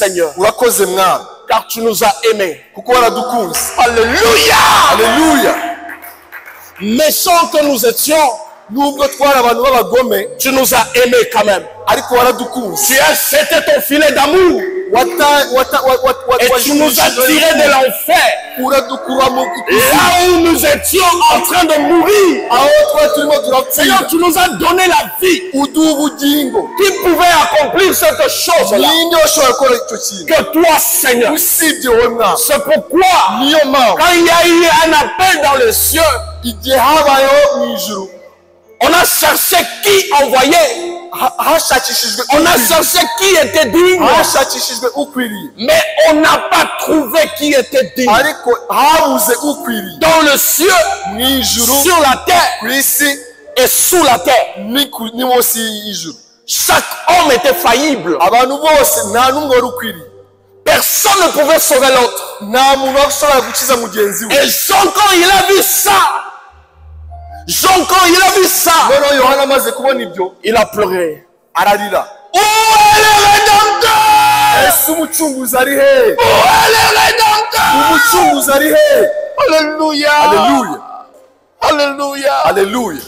Seigneur. urakoze mwami Car tu nous as aimés. kuko waradukunze. Alléluia. Alléluia. Méchants que nous étions, Nubwo twari abantu b'abagome tu nous as aimés quand même. ariko waradukunze. Tu as jeté ton filet d'amour. Et tu nous as tirés de l'enfer. uradukura mu Là où nous étions en train de mourir. aho twari turimo Seigneur, turapfira tu nous as donné la vie. uduha ubugingo. Qui pouvait accomplir cette chose-là? ninde washobora gukora icyo kintu Que toi, Seigneur. usibye wowe mwami? C'est pourquoi, niyo mpamvu quand il y a eu un appel dans les cieux, igihe habayeho mu ijuru on a cherché qui envoyer. hashakishijwe On a cherché qui était digne. hashakishijwe ukwiriye Mais on n'a pas trouvé qui était digne. ariko habuze ukwiriye Dans le cieux, mu ijuru sur la terre ku isi et sous la terre. ni munsi y'ijuru. Chaque homme était faillible. abantu bose nta n'umwe wari ukwiriye. Personne ne pouvait sauver l'autre. nta muntu washobora gukiza mugenzi we. Et Jean, quand il a vu ça, noneho yohana amaze kubona ibyo il a pleuré. ararira. Où est le Rédempteur? ese umucunguzi ari he? Où est le Rédempteur? umucunguzi ari he? Alléluia. Alléluia. Alléluia. Alléluia.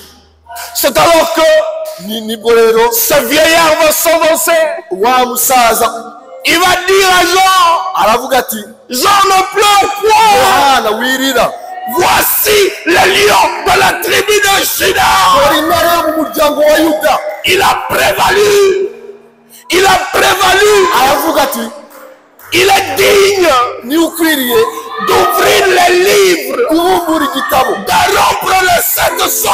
C'est alors que nibwo rero ce vieillard va s'avancer. wa musaza Il va dire à Jean, aravuga ati Jean ne pleure point. yohana wirira, Voici le lion de la tribu de Juda. dore intare yo mu muryango wa yuda. Il a prévalu. Il a prévalu. aravuga ati Il est digne ni ukwiriye d'ouvrir les livres, kubumbura igitabo de rompre les sept sceaux.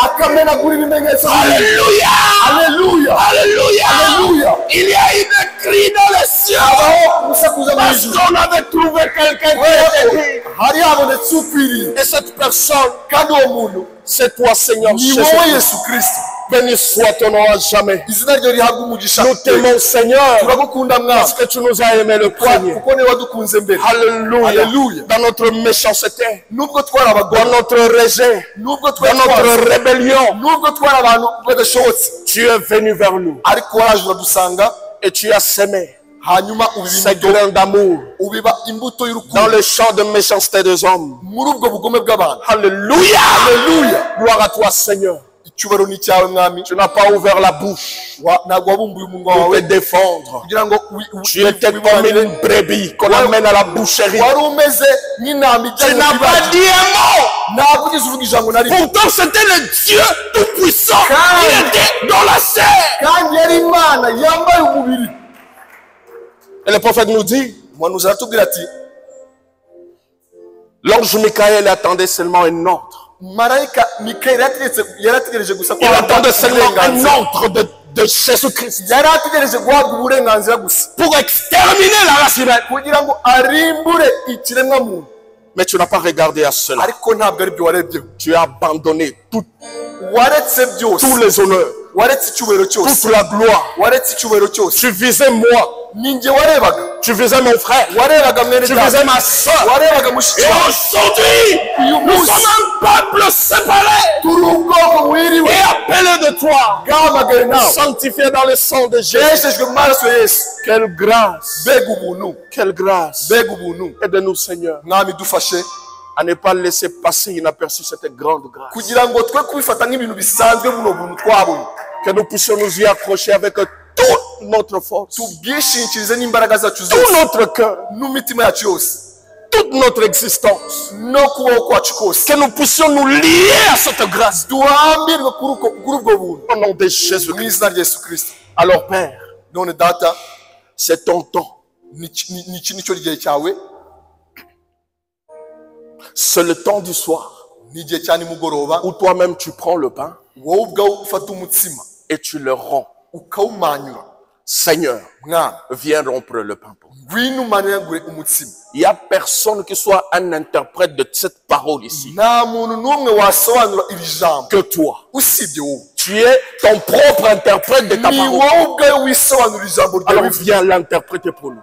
akamenagura ibimenyetso bibiri. Alléluia. Alléluia. Alléluia. Alléluia. Il y a une cri dans les cieux. abaho gusakuza mu Parce ijuru. qu'on avait trouvé quelqu'un qui était digne. hari habonetse ukwiriye Et cette personne, kandi uwo muntu c'est toi, Seigneur ni Jésus. wowe yesu kristo. Béni soit ton nom à jamais. izina ryo rihabwa umugisha. Nous t'aimons, Seigneur, turagukunda mwami parce que tu nous as aimé le premier. kuko niwe wadukunze mbere. Alléluia. Alléluia. Dans notre méchanceté, nubwo twari dans abagome, notre rejet, nubwo dans twari notre twazi, rébellion, nubwo twari abantu badashobotse, tu es venu vers nous ariko waraje uradusanga et tu as semé hanyuma ces grains d'amour ubiba imbuto dans y'urukundo le champ de méchanceté des hommes. muri ubwo bugome bw'abantu. Alléluia. Alléluia. Gloire à toi, Seigneur. icyubahiro ni icyawe mwami. Tu n'as pas ouvert la bouche ntabwo wabumbuye umunwa pour te wawe défendre. kugira ngo Tu étais comme une brebis qu'on amène à la boucherie. wari umeze nk'intama Tu ijyanye n'as ku pas ibagiro. dit un mot. ntabwo ugeze uvuga ijambo na rimwe. Pourtant, c'était le Dieu tout-puissant qui était dans la chair. kandi yari imana yambaye umubiri. Et le prophète nous dit, umuhanuzi aratubwira ati l'ange Michael attendait seulement un ordre. marayika mikayeli yarategereje gusa ko Il attendait seulement un ordre de Jésus-Christ yari ategereje guhabwa uburenganzira gusa pour exterminer la race humaine. kugira ngo arimbure ikiremwa muntu. Mais tu n'as pas regardé à cela. ariko ntabwo ari byo warebyeho. Tu as abandonné waretse byose, tous les honneurs, waretse icyubahiro cyose, toute la gloire. waretse icyubahiro cyose. Tu visais moi, ni njye warebaga, tu visais mon frère, warebaga mwene tu visais data, ma soeur. warebaga mushiki Et wawe. aujourd'hui, nous sommes un peuple séparé turi ubwoko buhiriwe et appelé de toi, bwahamagaye nawe, sanctifié dans le sang de Jésus. yeshejwe mu maraso ya Yesu. Quelle grâce, mbega ubuntu, quelle grâce. mbega ubuntu. Aide-nous, Seigneur, mwami dufashe à ne pas laisser passer inaperçu cette grande grâce. kugira ngo twe kubifata nk'ibintu bisanzwe buno buntu twabonye, Que nous puissions nous y accrocher avec toute notre force, tubwishingikirize n'imbaraga zacu tout zose notre cœur, n'imitima yacu yose toute notre existence. no kubaho kwacu kose, Que nous puissions nous lier à cette grâce. duhambirwe kuri ubwo buntu Au nom de Jésus. mu izina rya Yesu Kristo. Alors, Père, none data, c'est ton temps. iki nicyo gihe cyawe, C'est le temps du soir ni igihe cya nimugoroba, où toi-même tu prends le pain wowe ubwawe ufata umutsima et tu le romps. ukawumanyura. Seigneur, mwana viens rompre le pain pour nous. ngwino umanyagure umutsima. Il n'y a personne qui soit un interprète de cette parole ici nta muntu n'umwe wasobanura iri jambo que toi. usibye wowe. Tu es ton propre interprète de ta ni parole. wowe ubwawe wisobanura ijambo Alors ryawe. viens l'interpréter pour nous.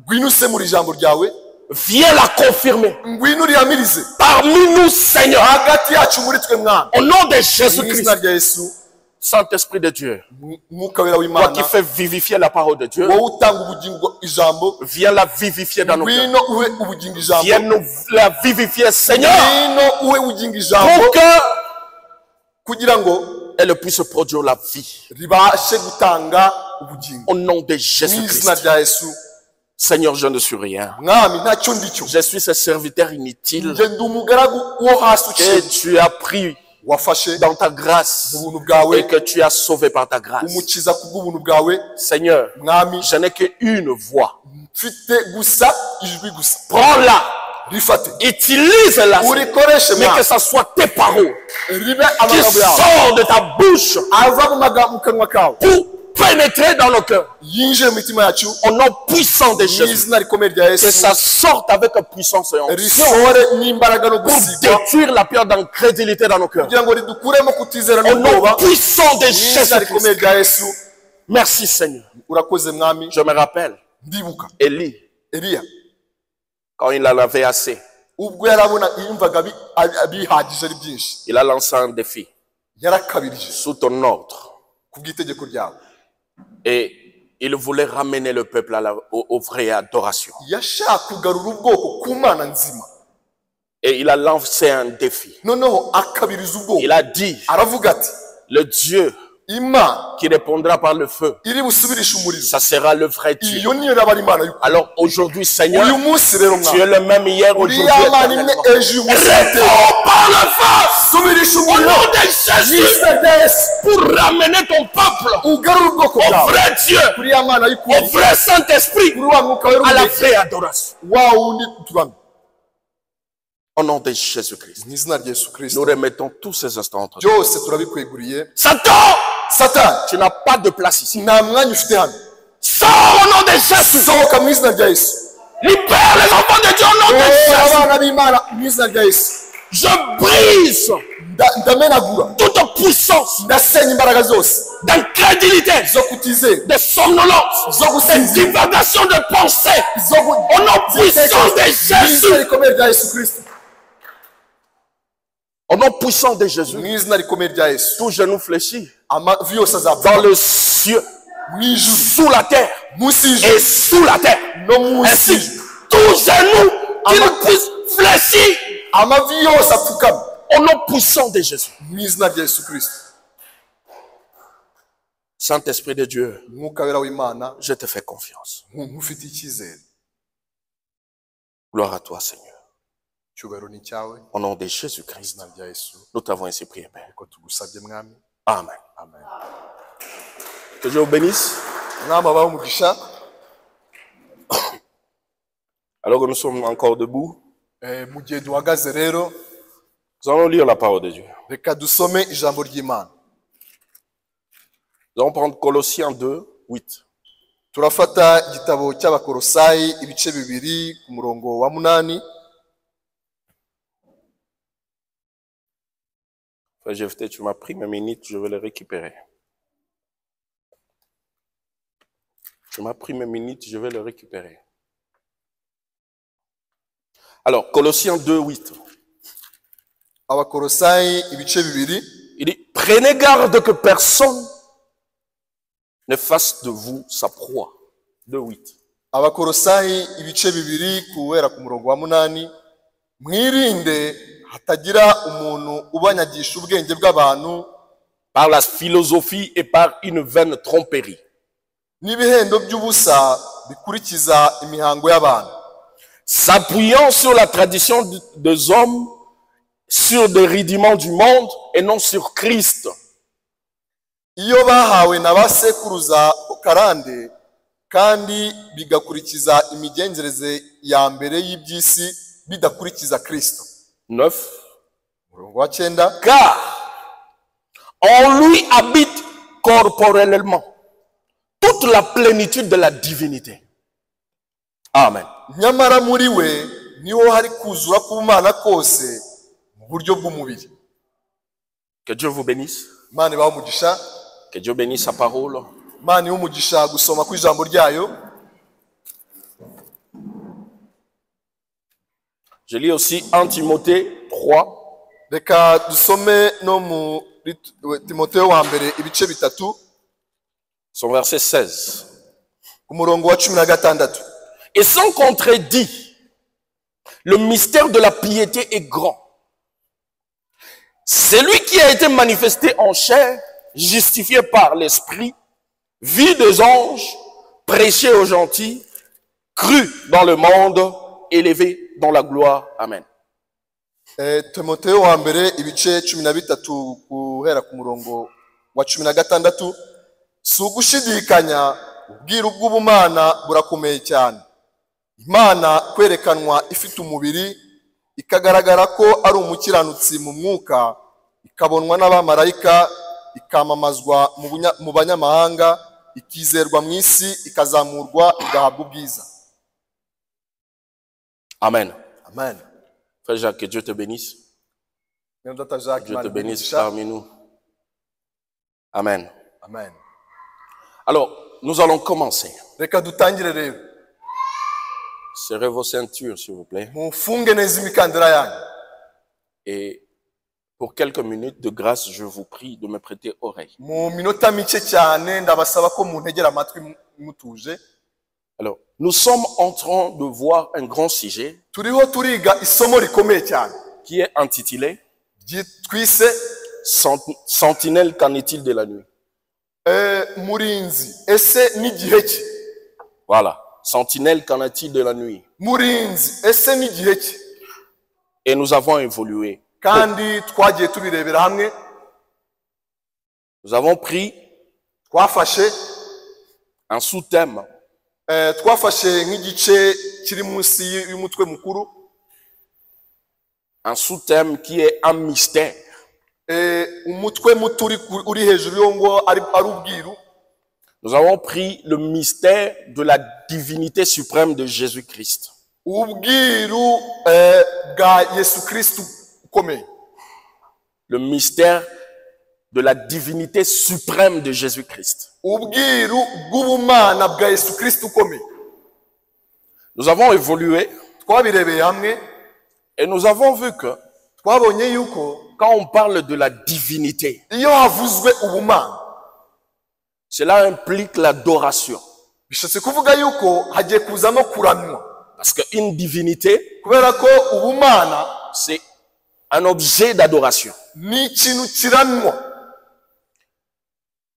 ngwino usemura ijambo ryawe, Viens la confirmer ngwino urihamirize parmi nous, Seigneur. hagati yacu muri twe mwana. Au nom de mu Jésus-Christ. izina rya Yesu Saint-Esprit de Dieu, Mwuka wera toi w'Imana, qui fais vivifier la parole de Dieu, wowe utanga ubugingo ijambo, viens la vivifier dans nos cœurs. ngwino uhe ubugingo ijambo, Viens nous la vivifier, Seigneur, ngwino uhe ubugingo ijambo, pour que kugira ngo elle puisse produire la vie. ribashe gutanga ubugingo. Au nom de Mu izina Jésus-Christ. rya Yesu, Seigneur, je ne suis rien. mwami ntacyo ndicyo, Je suis ce serviteur inutile nje ndi umugaragu wo hasi que uciye, tu as pris wafashe dans ta grâce mu buntu bwawe, et que tu as sauvé par ta grâce. umukiza kubw'ubuntu bwawe. Seigneur, Mwami, je n'ai qu'une voix. mfite gusa ijwi gusa, Prends-la, rifate utilise-la, urikoreshe, mais que mwami, ça soit tes paroles ribe qui amagambo yawe sortent de ta bouche ava mu kanwa kawe, pour pénétrer dans nos cœurs. yinjire mu mitima yacu, Au nom puissant de mu Jésus, izina rikomeye rya que Yesu, ça sorte avec puissance et onction risohore n'imbaraga no pour gusigwa, détruire la peur d'incrédulité dans nos cœurs. kugira ngo ridukuremo kutizera Au nom n'ubwoba, puissant de mu izina Jésus-Christ. rikomeye rya Yesu. Merci Seigneur. Urakoze mwami. Je me rappelle, Ndibuka Élie, Eliya quand il en avait assez, ubwo yarabona yumvaga bihagije ari byinshi, il a lancé un défi yarakabirije sous ton ordre. ku bw'itegeko ryawe, Et il voulait ramener le peuple au vraie adoration. yashaka kugarura ubwoko ku Mana nzima, Et il a lancé un défi. noneho akabiriza ubwoko, Il a dit, aravuga ati le Dieu Imana qui répondra par le feu, iri busubirishe umuriro, ça sera le vrai Dieu. iyo niyo yaba ari Imana y'ukuri. Alors aujourd'hui, Seigneur, Uyu munsi rero tu es mwami, le même hier, uri aujourd'hui, ya Mana imwe éternellement. ejo uyu munsi Réponds par le feu subirisha au umuriro nom de Jésus y'izina rya Yesu, pour ramener ton peuple ugarure ubwoko au bwawe vrai Dieu, kuri ya Mana au y'ukuri, vrai Saint-Esprit, kuri wa mwuka wera à la w'umuriro, vraie adoration. wa wundi turamye. Au nom de Jésus-Christ, Mu izina rya Yesu nous Kristo, remettons tous ces instants entre nous. byose turabikweguriye. Satan, Satani, tu n'as pas de place ici. nta mwanya ufite hano, Sors au nom de Jésus. sohoka mu izina rya Yesu. Libère les enfants de Dieu au nom de Jésus. Abana b'Imana mu izina rya Yesu, Je brise ndamenagura, toute puissance ndasenya imbaraga zose d'incrédulité, zo kutizera, de somnolence, zo de gusinzira, divagation de pensée. zo Au nom puissant de mu izina Jésus. rikomeye rya Yesu Kristo, Au nom puissant de Jésus. mu izina rikomeye rya Yesu, Tout genou fléchit amavi yose dans azapfa le ciel, mu ijuru, sous la terre munsi et y'ijuru sous la terre. no munsi Ainsi, y'ijuru, tout genou qu'il puisse fléchir amavi yose apfukame au nom puissant de Jésus. mu izina rya Yesu Kristo. Saint-Esprit de Dieu, Umwuka wera w'Imana, je te fais confiance. nkufite icyizere, Gloire à toi, Seigneur. icyubahiro ni cyawe, Au nom de Jésus-Christ, izina rya Yesu, nous t'avons ainsi prié, Père. ko tugusabye mwami. Amen. Amen. Que Dieu vous bénisse. Mwami abahe umugisha. Alors que nous sommes encore debout, Mu gihe duhagaze rero, nous allons lire la parole de Dieu. reka dusome ijambo ry'Imana. Nous allons prendre Colossiens 2, 8. Turafata igitabo cy'Abakolosayi ibice bibiri ku murongo wa 8. Frère Jephthé, tu m'as pris mes minutes, je vais les récupérer. Tu m'as pris mes minutes, je vais les récupérer. Alors, Colossiens 2, 8. Abakolosayi ibice bibiri, Il dit, prenez garde que personne ne fasse de vous sa proie. 2, 8. Abakolosayi ibice bibiri guhera ku murongo wa 8. Mwirinde hatagira umuntu ubanyagisha ubwenge bw'abantu Par la philosophie et par une vaine tromperie. n'ibihendo by'ubusa bikurikiza imihango y'abantu, S'appuyant sur la tradition des hommes, sur des rudiments du monde et non sur Christ. iyo bahawe na ba sekuruza karande kandi bigakurikiza imigenzereze ya mbere y'iby'isi bidakurikiza Kristo. 9. Murongo wa 9. Car en lui habite corporellement toute la plénitude de la divinité. Amen. Nyamara muri we niho hari kuzura k'Imana kose mu buryo bw'umubiri. Que Dieu vous bénisse. Imana ibahe umugisha. Que Dieu bénisse sa parole. Imana ibahe umugisha gusoma kw'ijambo ryayo. Je lis aussi 1 Timothée 3. Reka dusome no mu Timoteyo wa mbere ibice bitatu son verset 16. umurongo wa 16. Et sans contredit, le mystère de la piété est grand. Celui qui a été manifesté en chair, justifié par l'esprit, vu des anges, prêché aux gentils, cru dans le monde, élevé dans la gloire. Amen. Timoteyo wa mbere ibice 13 guhera ku murongo wa 16. Si ugushidikanya ubwiru bw'ubumana burakomeye cyane. Imana kwerekanwa ifite umubiri ikagaragara ko ari umukiranutsi mu mwuka, ikabonwa n'abamarayika, ikamamazwa mu banyamahanga, ikizerwa mu isi, ikazamurwa igahabwa ubwiza. Amen. Amen. Frère Jacques, que Dieu te bénisse. Dieu te bénisse parmi nous. Amen. Amen. Alors, nous allons commencer. Reka dutangire rero. Serrez vos ceintures, s'il vous plaît. Mufunge neza imikandira yanyu. Et pour quelques minutes de grâce, je vous prie de me prêter oreille. Mu minota mike cyane ndabasaba ko muntegera amatwi mutuje. Alors, nous sommes en train de voir un grand sujet Turiho turiga isomo rikomeye cyane qui est intitulé twise Sentinelle, qu'en est-il de la nuit? Murinzi ese n'igihe ki. Voilà. Sentinelle, qu'en est-il de la nuit? Murinzi ese n'igihe ki. Et nous avons évolué. Kandi twagiye tubirebera hamwe. Nous avons pris Twafashe un sous-thème twafashe nk'igice kiri munsi y'umutwe mukuru. Un sous-thème qui est un mystère. Umutwe muto uri hejuru y'ongo ari ubwiru. Nous avons pris le mystère de la divinité suprême de Jésus-Christ. Ubwiru bwa Yesu Kristo ukomeye. Le mystère de la divinité suprême de Jésus-Christ. Ubwiru bw'ubumana bwa Yesu Kristo ukomeye. Nous avons évolué Twabirebeye hamwe et nous avons vu que twabonye yuko quand on parle de la divinité, iyo havuzwe ubumana cela implique l'adoration. bishatse kuvuga yuko hagiye kuzamo kuramywa. Parce qu'une divinité, Kubera ko ubumana c'est un objet d'adoration. ni ikintu kiramywa.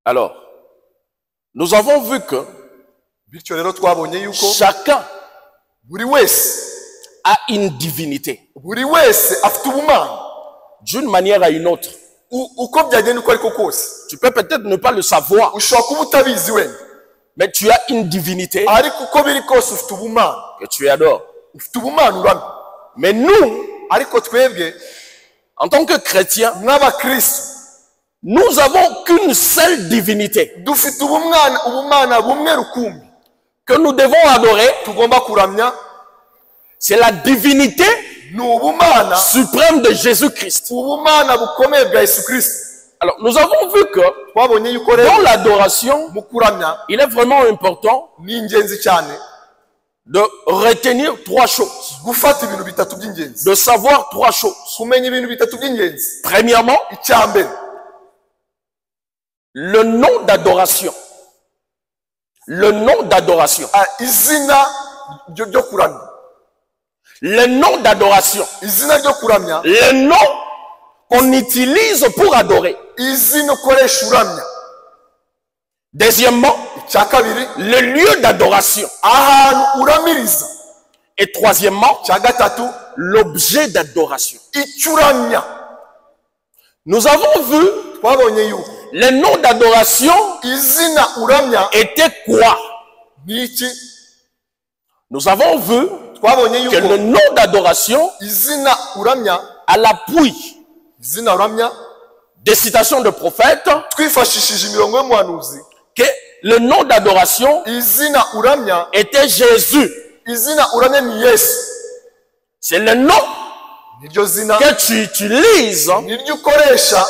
Alors, nous avons vu que Bityo rero twabonye yuko chacun buri wese a une divinité. buri wese afite ubumana D'une manière à une autre. uko byagenda uko ariko kose. Tu peux peut-être ne pas le savoir, Ushobora kuba utabizi wenda, mais tu as une divinité ariko uko biri kose ufite ubumana. que tu adores. Ufite ubumana uramya. Mais nous, Ariko twebwe en tant que chrétiens, nk'abakristo nous avons qu'une seule divinité dufite ubumana bumwe rukumbi que nous devons adorer. tugomba kuramya. C'est la divinité Ni ubumana suprême de Jésus-Christ. ubumana bukomeye bwa Yesu Kristo. Alors, nous avons vu que Twabonye yuko dans rero l'adoration, mu kuramya il est vraiment important ni ingenzi cyane de retenir trois choses, gufata ibintu bitatu by'ingenzi, de savoir trois choses. kumenya ibintu bitatu by'ingenzi. Premièrement, Icya mbere, le nom d'adoration. Le nom d'adoration. izina ryo kuramya. Le nom d'adoration. Izina ryo kuramya, Le nom qu'on utilise pour adorer. izina ukoresha uramya. Deuxièmement, Icya kabiri, le lieu d'adoration. ahantu uramiriza. Et troisièmement, Icya gatatu, l'objet d'adoration. icyo uramya. Nous avons vu Twabonye yuko le nom d'adoration izina uramya était quoi? ni iki. Nous avons vu Twabonye que le yuko nom d'adoration izina uramya, à l'appui izina uramya, des citations de prophètes, twifashishije imirongo y'umuhanuzi, que le nom d'adoration izina uramya, était Jésus. izina uramya ni Yesu. C'est le nom Niryo zina que tu utilises niryo ukoresha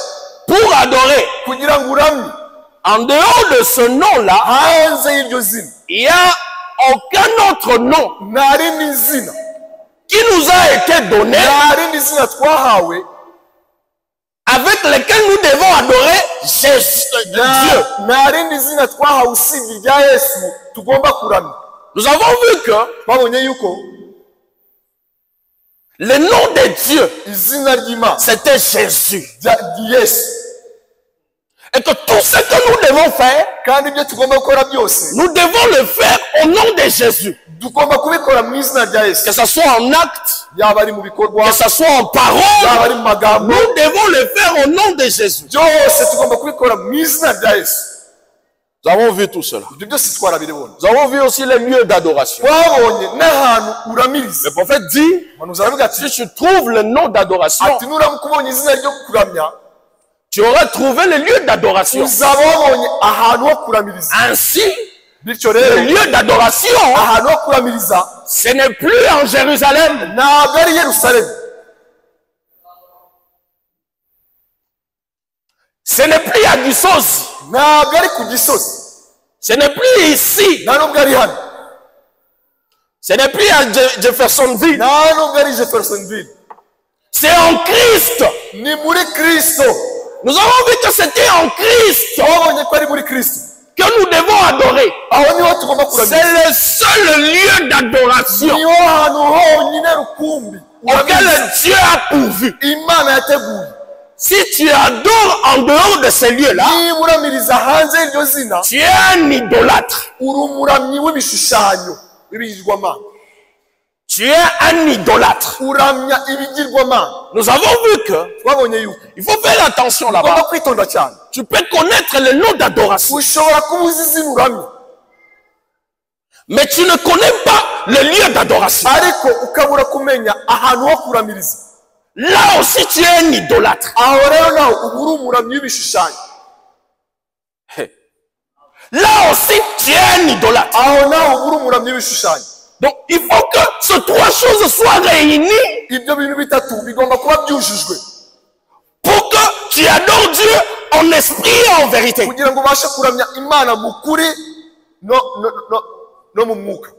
pour adorer. kugira ngo uramye. En dehors de ce nom-là, Hanze y'iryo zina il n'y a aucun autre nom nta rindi zina, qui nous a été donné nta rindi zina twahawe avec lesquels nous devons adorer Jésus, Dieu. nta rindi zina twahawe usibye irya Yesu tugomba kuramya. Nous avons vu que twabonye yuko le nom de Dieu, izina ry'Imana c'était Jésus. Yesu, Et que tout ce que nous devons faire, kandi ibyo tugomba gukora byose nous devons le faire au nom de Jésus. tugomba kubikora mu izina rya Yesu, Que ce soit en acte, yaba ari mu bikorwa que ce soit en yaba parole, ari mu magambo, nous devons le faire au nom de Jésus. byose tugomba kubikora mu izina rya Yesu. Nous avons vu tout cela. ibyo byose twarabibona. Nous avons vu aussi les lieux d'adoration. twabonye n'ahantu uramiriza. Le prophète dit, umuhanuzi aravuga ati si tu trouves le nom d'adoration, ati nuramuka ubonye izina ryo kuramya tu auras trouvé le lieu d'adoration. uzaba wabonye ahantu ho kuramiriza. Ainsi, bityo le rero lieu d'adoration, ahantu ho kuramiriza ce n'est plus en Jérusalem. ntabwo ari Yerusalemu, Ce n'est plus à Gisozi. ntabwo ari ku Gisozi, Ce n'est plus ici. nta nubwo ari hano, Ce n'est plus à Jeffersonville. nta nubwo ari Jeffersonville, C'est en Christ. ni muri Kristo. Nous avons vu que c'était en Christ twabonye ko ari muri Kristo, que nous devons adorer. aho niho tugomba C'est kuramiriza. le seul lieu d'adoration niho hantu honyine rukumbi auquel Dieu a pourvu. Imana yateguye. Si tu adores en dehors de ces lieux-là, niba uramiriza hanze y'iryo zina tu es un idolâtre. uri umuramyi w'ibishushanyo w'ibigirwamana, Tu es un idolâtre. uramya ibigirwamana. Nous avons vu que twabonye yuko il faut faire attention ugomba là-bas. kwitonda cyane. Tu peux connaître le nom d'adoration, ushobora kuba uzi izina uramya mais tu ne connais pas le lieu d'adoration. ariko ukabura kumenya ahantu ho kuramiriza. Là aussi, tu es un idolâtre. aho rero nawe uba uri umuramyi w'ibishushanyo. Là aussi, tu es un idolâtre. aho nawe uba uri umuramyi w'ibishushanyo. Donc, il faut que ces trois choses soient réunies ibyo bintu bitatu bigomba kuba byujujwe pour que tu adores Dieu en esprit et en vérité. kugira ngo ubashe kuramya Imana mu kuri no mu mwuka.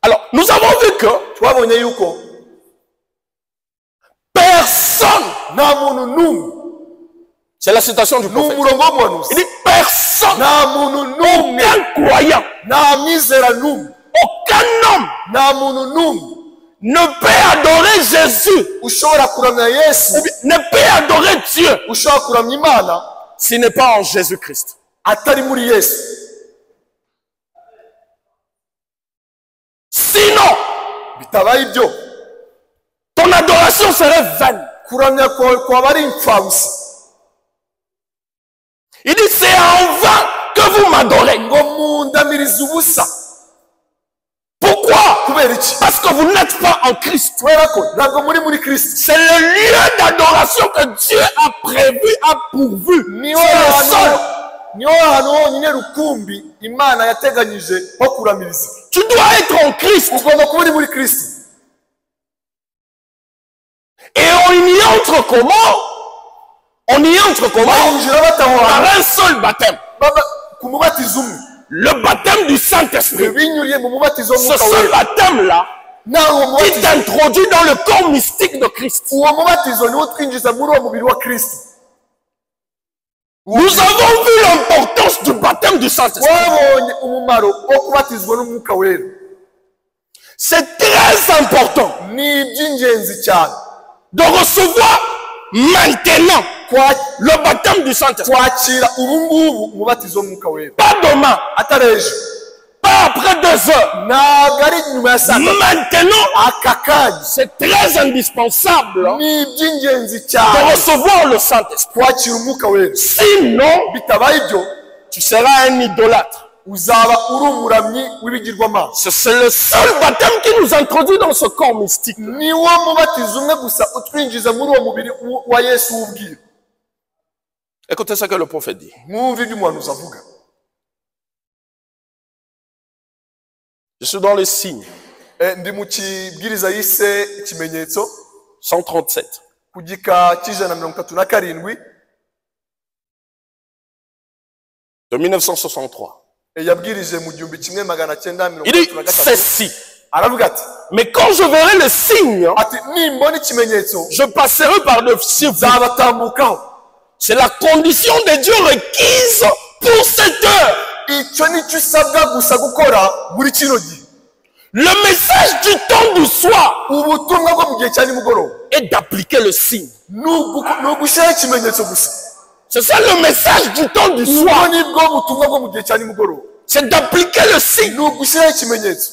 Alors, nous avons vu que twabonye yuko personne, nta muntu n'umwe, c'est la citation du ni prophète, umurongo w'umuhanuzi, il dit personne, nta muntu n'umwe, aucun croyant, nta mwizera n'umwe, aucun homme nta muntu n'umwe ne peut adorer Jésus, ushobora kuramya Yesu, ou bien ne peut adorer Dieu ushobora kuramya Imana s'il n'est pas en Jésus-Christ. atari muri Yesu. Sinon, bitabaye ibyo ton adoration serait vaine. kuramya kwawe kwaba ari imfabusa. Il dit, c'est en vain que vous m'adorez. ngo mundamirize ubusa. Pourquoi? kubera iki? Parce que vous n'êtes pas en Christ. kubera ko ntabwo muri muri Kristo. C'est le lieu d'adoration que Dieu a prévu, a pourvu. niho C'est le seul. hantu honyine rukumbi Imana yateganyije ho kuramiriza. Tu dois être en Christ. ugomba kuba uri muri Kristo. Et on y entre comment? On y entre comment? Bayinjira batahora Par un seul baptême. ku mubatizo umwe. Le baptême du Saint-Esprit. binyuriye mu mubatizo Ce w'umwuka seul wera. baptême-là nawe uwo qui mubatizo, t'introduit dans le corps mystique de Christ. uwo mubatizo niwo twinjiza muri uwo mubiri wa Kristo. Nous avons vu l'importance du baptême du Saint-Esprit. twabonye umumaro wo kubatizwa n'umwuka wera. C'est très important ni iby'ingenzi cyane de recevoir maintenant le baptême du Saint-Esprit. kwakira ubu ngubu umubatizo w'umwuka wera, Pas demain, atari ejo, pas après 2 heures. ntabwo ari nyuma ya saa tatu. Maintenant, aka kanya c'est très indispensable ni iby'ingenzi de cyane recevoir le Saint-Esprit. kwakira umwuka wera. Sinon, bitabaye ibyo tu seras un idolâtre. uzaba uri umuramyi w'ibigirwamana. C'est le seul baptême qui nous introduit dans ce corps mystique. niwo mubatizo umwe gusa utwinjiza muri uwo mubiri wa Yesu w'ubwiru. Écoutez ce que le prophète dit. mwumve ibyo umuhanuzi avuga. Je suis dans les signes. ndi mu kibwiriza yise ikimenyetso 137. ku gika cy'137 De 1963. yabwirije mu 1933. Il dit ceci. aravuga ati Mais quand je verrai le signe, ati nimbona ikimenyetso je passerai par-dessus vous. nzabatambukaho. C'est la condition de Dieu requise pour cette heure. Icyo nicyo usabwa gusa gukora muri kino gihe. Le message du temps du soir Ubutumwa bwo mu gihe cya nimugoroba est d'appliquer le signe. ni ugushyiraho ikimenyetso gusa. C'est ça le message du temps du Ubwo soir. ni bwo butumwa bwo mu gihe cya nimugoroba. C'est d'appliquer le signe. Ni ugushyiraho ikimenyetso.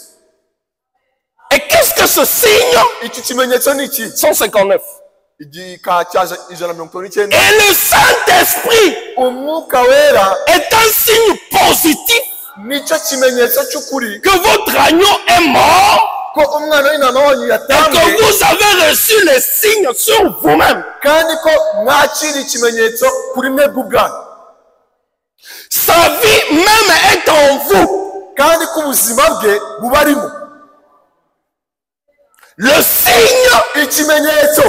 Et qu'est-ce que ce signe? Iki kimenyetso ni iki? 159. Igika cya 159. Et le Saint-Esprit Umwuka wera est un signe positif nicyo kimenyetso cy'ukuri que votre agneau est mort ko umwana w'intama wanyu et yatambwe que vous avez reçu les signes sur vous-même. kandi ko mwakira ikimenyetso kuri mwebwe ubwanyu. Sa vie même est en vous. kandi ko ubuzima bwe bubarimo. Le signe Ikimenyetso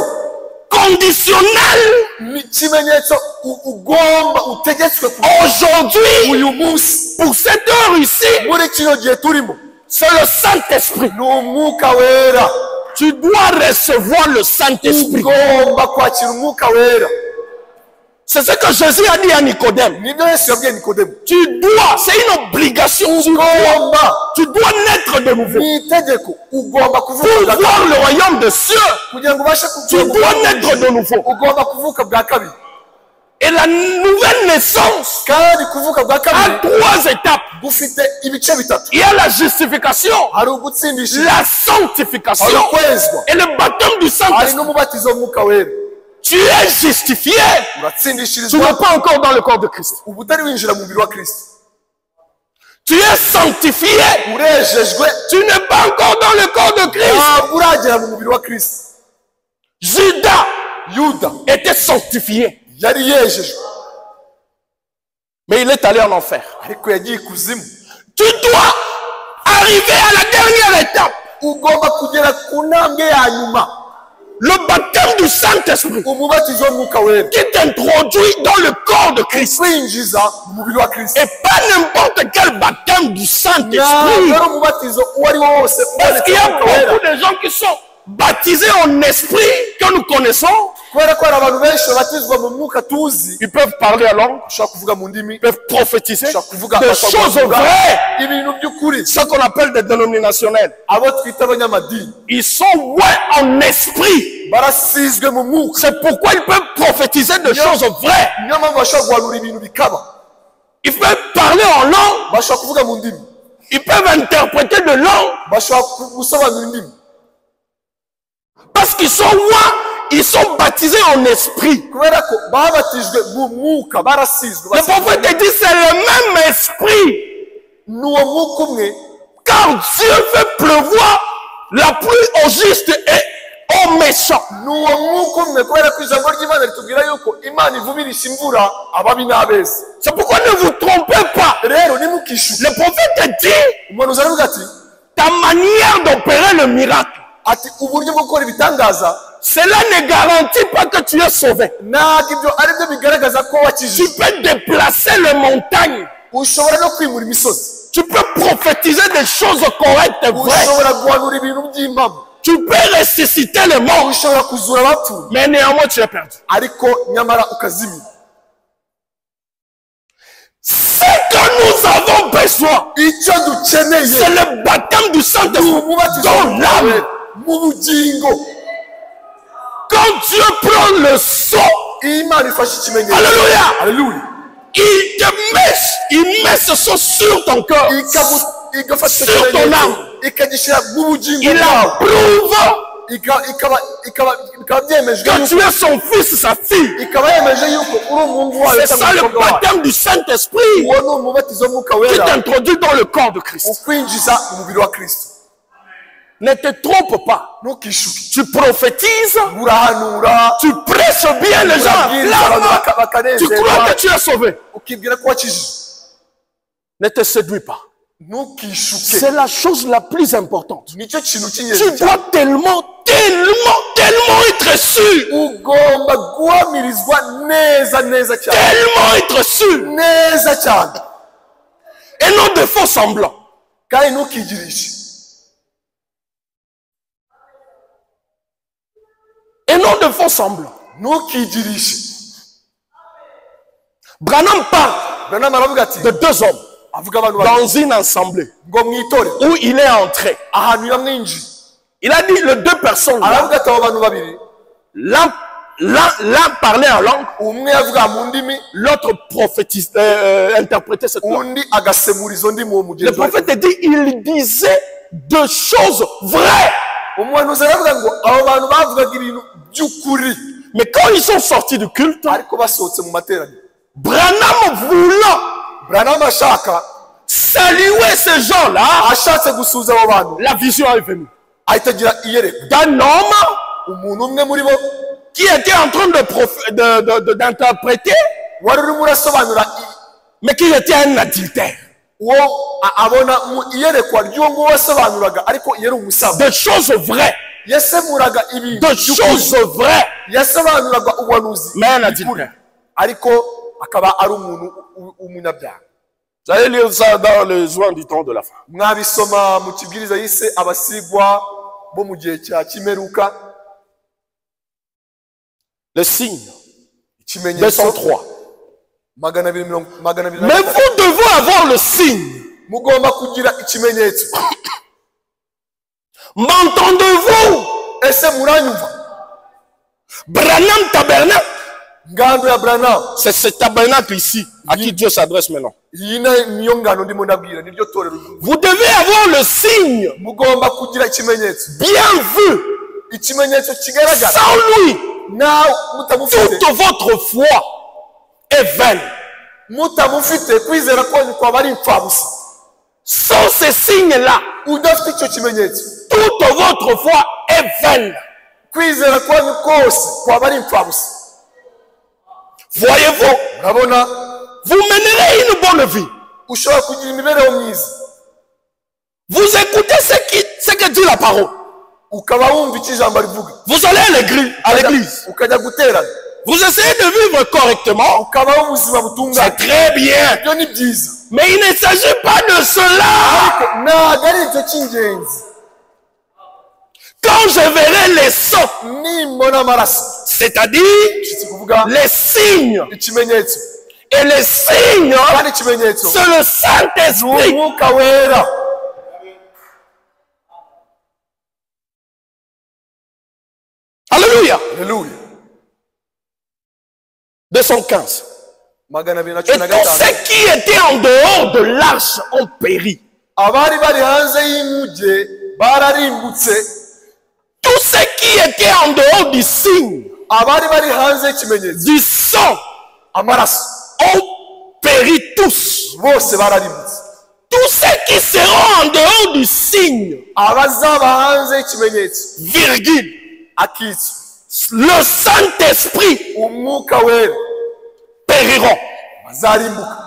conditionnel ni ikimenyetso ugomba utegetswe aujourd'hui uyu munsi pour cette heure ici, muri kino gihe turimo c'est le Saint-Esprit. ni umwuka wera. Tu dois recevoir le Saint-Esprit. ugomba kwakira umwuka wera. C'est ce que Jésus a dit à Nicodème. nibyo Yesu yabwiye Nikodemu. Tu dois, c'est une obligation. Tu dois naître de nouveau. ni itegeko ugomba Pour kuvuka voir le royaume des cieux, kugira ngo ubashe tu dois naître de nouveau. ugomba kuvuka bwa kabiri. Et la nouvelle naissance kandi kuvuka bwa a kabiri 3 étapes. gufite ibice bitatu. Il y a la justification, hari ugutsindisha, la hari sanctification ukwezwa, et le baptême du hari Saint-Esprit. n'umubatizo w'umwuka wera. Tu es justifié. Tu uratsindishirizwa n'es pas encore dans le corps de Christ. ubu utari winjira mu mubiri wa Kristo. Tu es sanctifié. urejejwe Tu n'es pas encore dans le corps de Christ. ntabwo uragera mu mubiri wa Kristo. Judas Yuda était sanctifié, yari yejejwe mais il est allé en enfer. ariko yagiye ikuzimu. Tu dois arriver à la dernière étape, ugomba kugera ku ntambwe ya nyuma, le baptême du Saint-Esprit, umubatizo w'umwuka wera, qui t'introduit dans le corps de Christ. kwinjiza mu mubiri wa Kristo. Et pas n'importe quel baptême du ntabwo Saint-Esprit. ari umubatizo uwo ari wo wose Parce qu'il y a ubonetse umwuka wera. beaucoup de gens qui sont baptisés en esprit, que nous connaissons. kubera ko hari abantu benshi babatizwa mu mwuka tuzi, Ils peuvent parler à langue, bashobora kuvuga mu ndimi, ils peuvent prophétiser bashobora kuvuga des choses vraies. ibintu by'ukuri. Ce qu'on appelle des dénominationnels. abo twita abanyamadini Ils sont ouais en esprit. barasizwe mu mwuka, C'est pourquoi ils peuvent prophétiser des choses vraies. niyo mpamvu bashobora guhanura ibintu bikaba, Ils peuvent parler en langue. bashobora kuvuga mu ndimi, Ils peuvent interpréter de langue. bashobora gusobanura indimi, Parce qu'ils sont ouais, ils sont baptisés en esprit. kubera ko babatijwe mu mwuka, barasizwe. Le prophète dit c'est le même esprit. ni uwo mwuka umwe, Car Dieu fait pleuvoir la pluie aux justes et aux méchants. ni uwo mwuka umwe, kubera ko ijambo ry'Imana ritubwira yuko Imana ivumirisha imvura ababi n'abeza. C'est pourquoi ne vous trompez pas. rero nimukishuke. Le prophète dit umuhanuzi aravuga ati ta manière d'opérer le miracle, ati uburyo bwo gukora ibitangaza cela ne garantit pas que tu es sauvé. ntabwo ibyo ari byo bigaragaza ko Tu wakijijwe. peux déplacer les montagnes. ushobora no kwimura imisozi, Tu peux prophétiser des choses correctes et vraies. ushobora guhanura ibintu by'impamo, Tu peux ressusciter les morts. ushobora kuzura abapfuye, Mais néanmoins, tu es perdu. ariko nyamara ukazimira. Ce que nous avons besoin, icyo dukeneye c'est le baptême du ni Saint-Esprit umubatizo dans w'umwuka l'âme. mu bugingo. Quand Dieu prend le sang, iyo Imana ifashe ikimenyetso, Alléluia, haleluya, il met ce sang sur ton cœur, igafata Sur ton ikimenyetso âme. ikagishyira mu bugingo il bwawe, approuve ikaba byemejwe que tu yuko, es son fils, sa fille. ikaba yemeje yuko uri umuhungu wawe C'est cyangwa ça le umukobwa wawe. baptême du Saint-Esprit uwo ni umubatizo w'umwuka qui wera t'introduit dans le corps de Christ. ukwinjiza mu mubiri wa Kristo. Ne te trompe pas. ntukishuke, Tu prophétises, urahanura, tu prêches bien les gens. urabwiriza abantu Là, tu bakanezerwa, crois que tu es sauvé. ukibwira ko wakijije. Ne te séduis pas. ntukishuke, C'est la chose la plus importante. nicyo kintu Tu cy'ingenzi cyane. dois tellement être sûr. ugomba guhamirizwa neza neza cyane, Tellement être sûr. neza cyane, Et non de faux semblants. kandi ntukigirishe. Prenons de faux semblants. ntukigirishe. Branham parle Branham aravuga ati de deux hommes avuga abantu babiri dans une assemblée ngo mwitore où il est entré. ahantu yamwinjiye. Il a dit les deux personnes là, aravuga ati abo bantu babiri l'un parlait en langue, umwe yavuga mu ndimi l'autre interprétait cette langue. undi agasemura izo ndimi uwo Le mugenzi we. prophète dit, il disait de choses vraies. umuhanuzi aravuga ngo abo bantu bavugaga ibintu by'ukuri, Mais quand ils sont sortis du culte, ariko basohotse mu materaniro, Branham voulant Branham ashaka saluer ces gens-là, ashatse gusuhuza abo bantu, la vision est venue ahita agira iyerekwa d'un homme umuntu umwe muri bo qui était en train d'interpréter, wari urimo urasobanura mais qui était un adultère. uwo abona mu iyerekwa ry'uwo nguwo wasobanuraga, ariko yari umusaza. Des choses vraies. yasemuraga ibintu Des choses vraies. yasobanuraga ubuhanuzi Mais un adultère. ariko akaba ari umuntu umunyabyaha. Vous allez lire ça dans les joints du temps de la fin. mwabisoma mu kibwiriza yise abasigwa bo mu gihe cya kimeruka. Le signe. ikimenyetso Verset 3. magana abiri Mais vous devez avoir le signe. mugomba kugira ikimenyetso. M'entendez-vous? ese muranyumva? Branham Tabernacle. ngando ya Branham, C'est ce tabernacle ici à qui Dieu s'adresse maintenant. iyi niyo ngano ndimo ndabwira, niryo torero. Vous devez avoir le signe mugomba kugira ikimenyetso, bien vu. ikimenyetso kigaragara. Sans lui, nawe mutamufite, toute votre foi est vaine. mutamufite kwizera kwanyu kwaba ari impfabusa. Sans ces signes-là, udafite icyo kimenyetso, toute votre foi est vaine. kwizera kwanyu kose kwaba ari impfabusa. Voyez-vous, urabona, vous mènerez une bonne vie. ushobora kugira imibereho myiza, Vous écoutez ce que dit la parole. ukaba wumva icyo ijambo rivuga, Vous allez à l'église. ukajya guterana, Vous essayez de vivre correctement. ukabaho ubuzima C'est butunganye. très bien. ibyo ni byiza, Mais il ne s'agit pas de cela. ntabwo ari icyo cy'ingenzi. Quand je verrai les sangs, nimbona amaraso, c'est-à-dire si kuvuga les signes, ikimenyetso, et les signes, kandi ikimenyetso c'est le Saint-Esprit. umwuka wera. Alléluia. Haleluya. 215. magana abiri na Et cumi na tous gatanu. ceux qui étaient en dehors de l'arche ont péri. abari bari hanze y'inkuge bararimbutse, Tous ceux qui étaient en dehors du signe, abari bari hanze y'ikimenyetso, du sang, amaraso, ont péri tous. bose bararimbutse. Tous ceux qui seront en dehors du signe, abazaba hanze y'ikimenyetso, virgule, akitso, le Saint-Esprit umwuka wera, périront. bazarimbuka.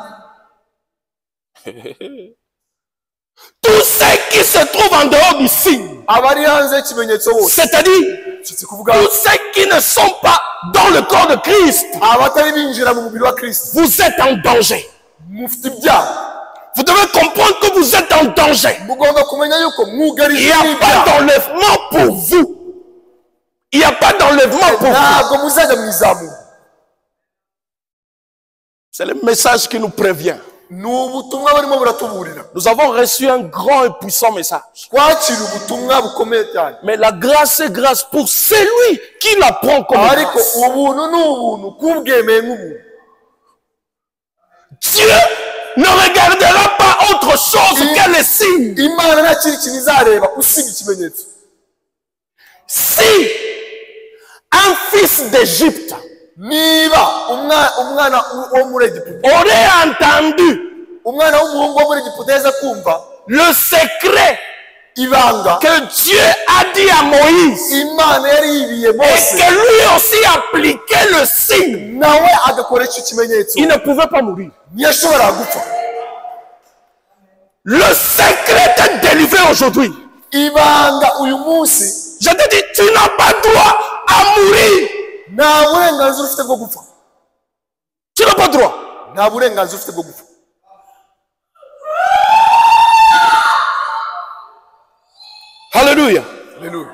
Tous ceux qui se trouvent en dehors du signe, abari hanze y'ikimenyetso bose, c'est-à-dire si kuvuga tous ceux qui ne sont pas dans le corps de Christ, abatari binjira mu mubiri wa Kristo, vous êtes en danger. mufite ibyaha. Vous devez comprendre que vous êtes en danger. mugomba kumenya yuko Il mwugarijwe n'y a pas n'ibyaha. d'enlèvement pour vous. Il n'y a pas d'enlèvement pour vous. ntabwo muzajya mu izamu. C'est le message qui nous prévient. ni ubutumwa barimo buratuburira. Nous avons reçu un grand et puissant message. twakira ubutumwa bukomeye cyane, Mais la grâce est grâce pour celui qui la prend comme ariko grâce. ubuntu ni ubuntu kubwemeye nk'ubuntu. Dieu ne regardera pas autre chose que les signes. imana nta kindi kintu izareba usibye ikimenyetso. Si un fils d'Égypte niba umwana wo muri Egiputa, aurait entendu umwana w'umuhungu wo muri Egiputa yaza kumva le secret ibanga que Dieu a dit à Moïse imana yari yibiye et Mose, que lui aussi appliquait le signe, nawe agakora icyo kimenyetso, il ne pouvait pas mourir. ntiyashobora gupfa. Le secret est délivré aujourd'hui. ibanga uyu munsi, Je te dis, tu n'as pas droit à mourir. nta burenganzira ufite bwo gupfa. Tu n'as pas droit. nta burenganzira ufite bwo gupfa. Alléluia. Haleluya.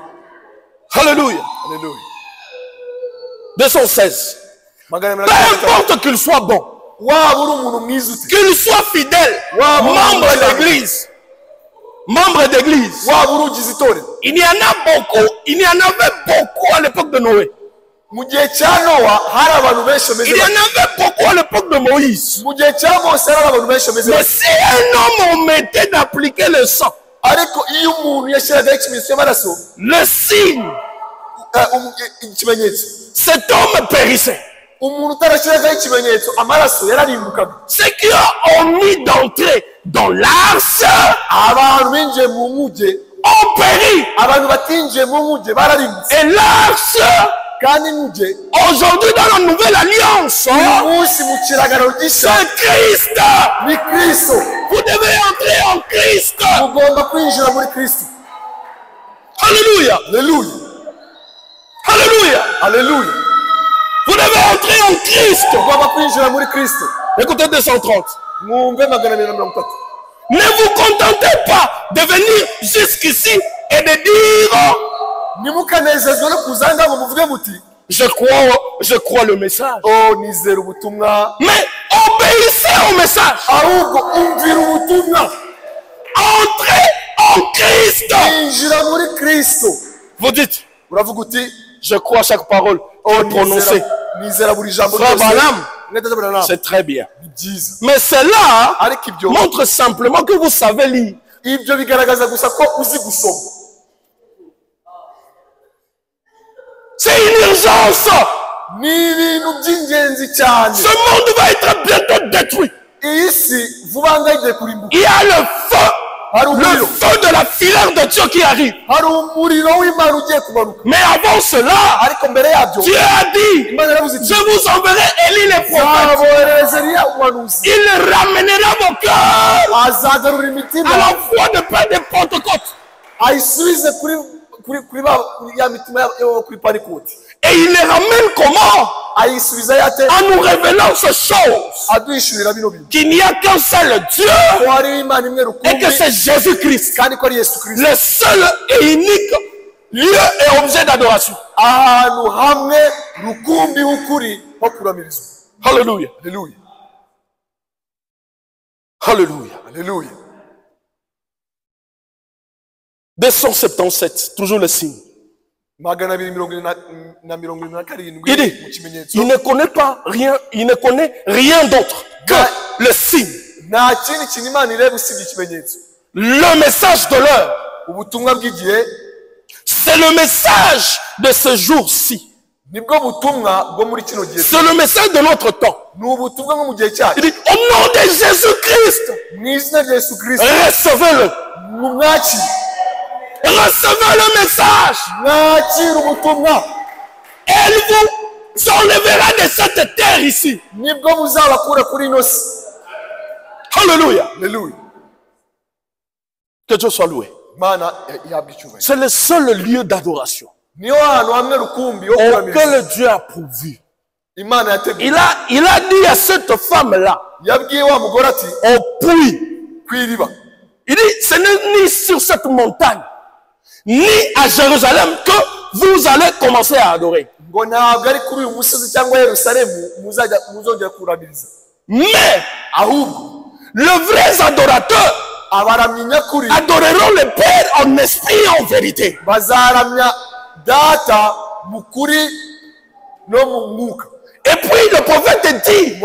Alléluia. Haleluya. 216. Peu importe qu'il soit bon, qu'il soit fidèle, membre d'église. Membre d'église. Il y en a beaucoup. Il y en avait beaucoup à l'époque de Noé. Il y en avait beaucoup à l'époque de Moïse. Mais si un homme omettait d'appliquer le sang, le signe, cet homme périssait. Ceux qui ont omis d'entrer dans l'arche ont péri. Et l'arche, aujourd'hui dans la nouvelle alliance, c'est Christ. Vous devez entrer en Christ. Alléluia. Alléluia. Alléluia. Alléluia. Vous devez entrer en Christ. Écoutez 230. Ne vous contentez pas de venir jusqu'ici et de dire je crois le message. Mais obéissez au message. Entrez en Christ. Vous dites, je crois à chaque parole prononcée. Frère Branham, c'est très bien. Mais cela montre simplement que vous savez lire. C'est une urgence. Ce monde va être bientôt détruit. Il y a le feu de la filaire de Dieu qui arrive. Mais avant cela, Dieu a dit, je vous enverrai Élie le prophète. Il ramènera vos cœurs à la foi de Père de Pentecôte. Et il les ramène comment? En nous révélant ces choses. Qu'il n'y a qu'un seul Dieu. Et que c'est Jésus-Christ. Le seul et unique lieu et objet d'adoration. Alléluia. Alléluia. Alléluia. 277, toujours le signe. Il dit, il ne connaît pas rien, il ne connaît rien d'autre que le signe. Le message de l'heure. C'est le message de ce jour-ci. C'est le message de notre temps. Il dit, au nom de Jésus-Christ, recevez-le. Recevez le message. Elle vous enlèvera de cette terre ici. Alléluia. Que Dieu soit loué. C'est le seul lieu d'adoration auquel Dieu a pourvu. Il a dit à cette femme-là, au puits, il dit, ce n'est ni sur cette montagne, ni à Jérusalem que vous allez commencer à adorer. Mais le vrai adorateur adoreront le Père en esprit et en vérité. Et puis le prophète dit,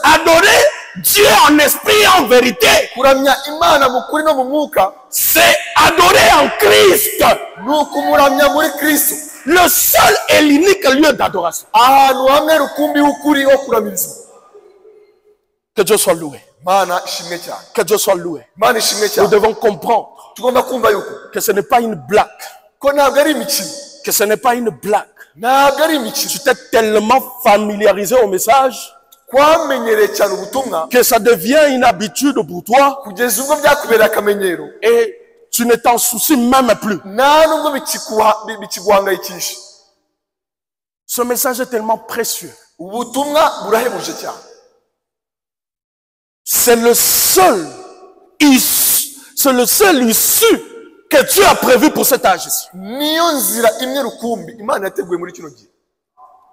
adorer Dieu en esprit et en vérité, c'est adorer en Christ. Le seul et l'unique lieu d'adoration. Que Dieu soit loué. Que Dieu soit loué. Nous devons comprendre que ce n'est pas une blague. Que ce n'est pas une blague. Tu t'es tellement familiarisé au message que ça devient une habitude pour toi et tu ne t'en soucies même plus. Ce message est tellement précieux. C'est le seul issue que Dieu a prévu pour cet âge ici.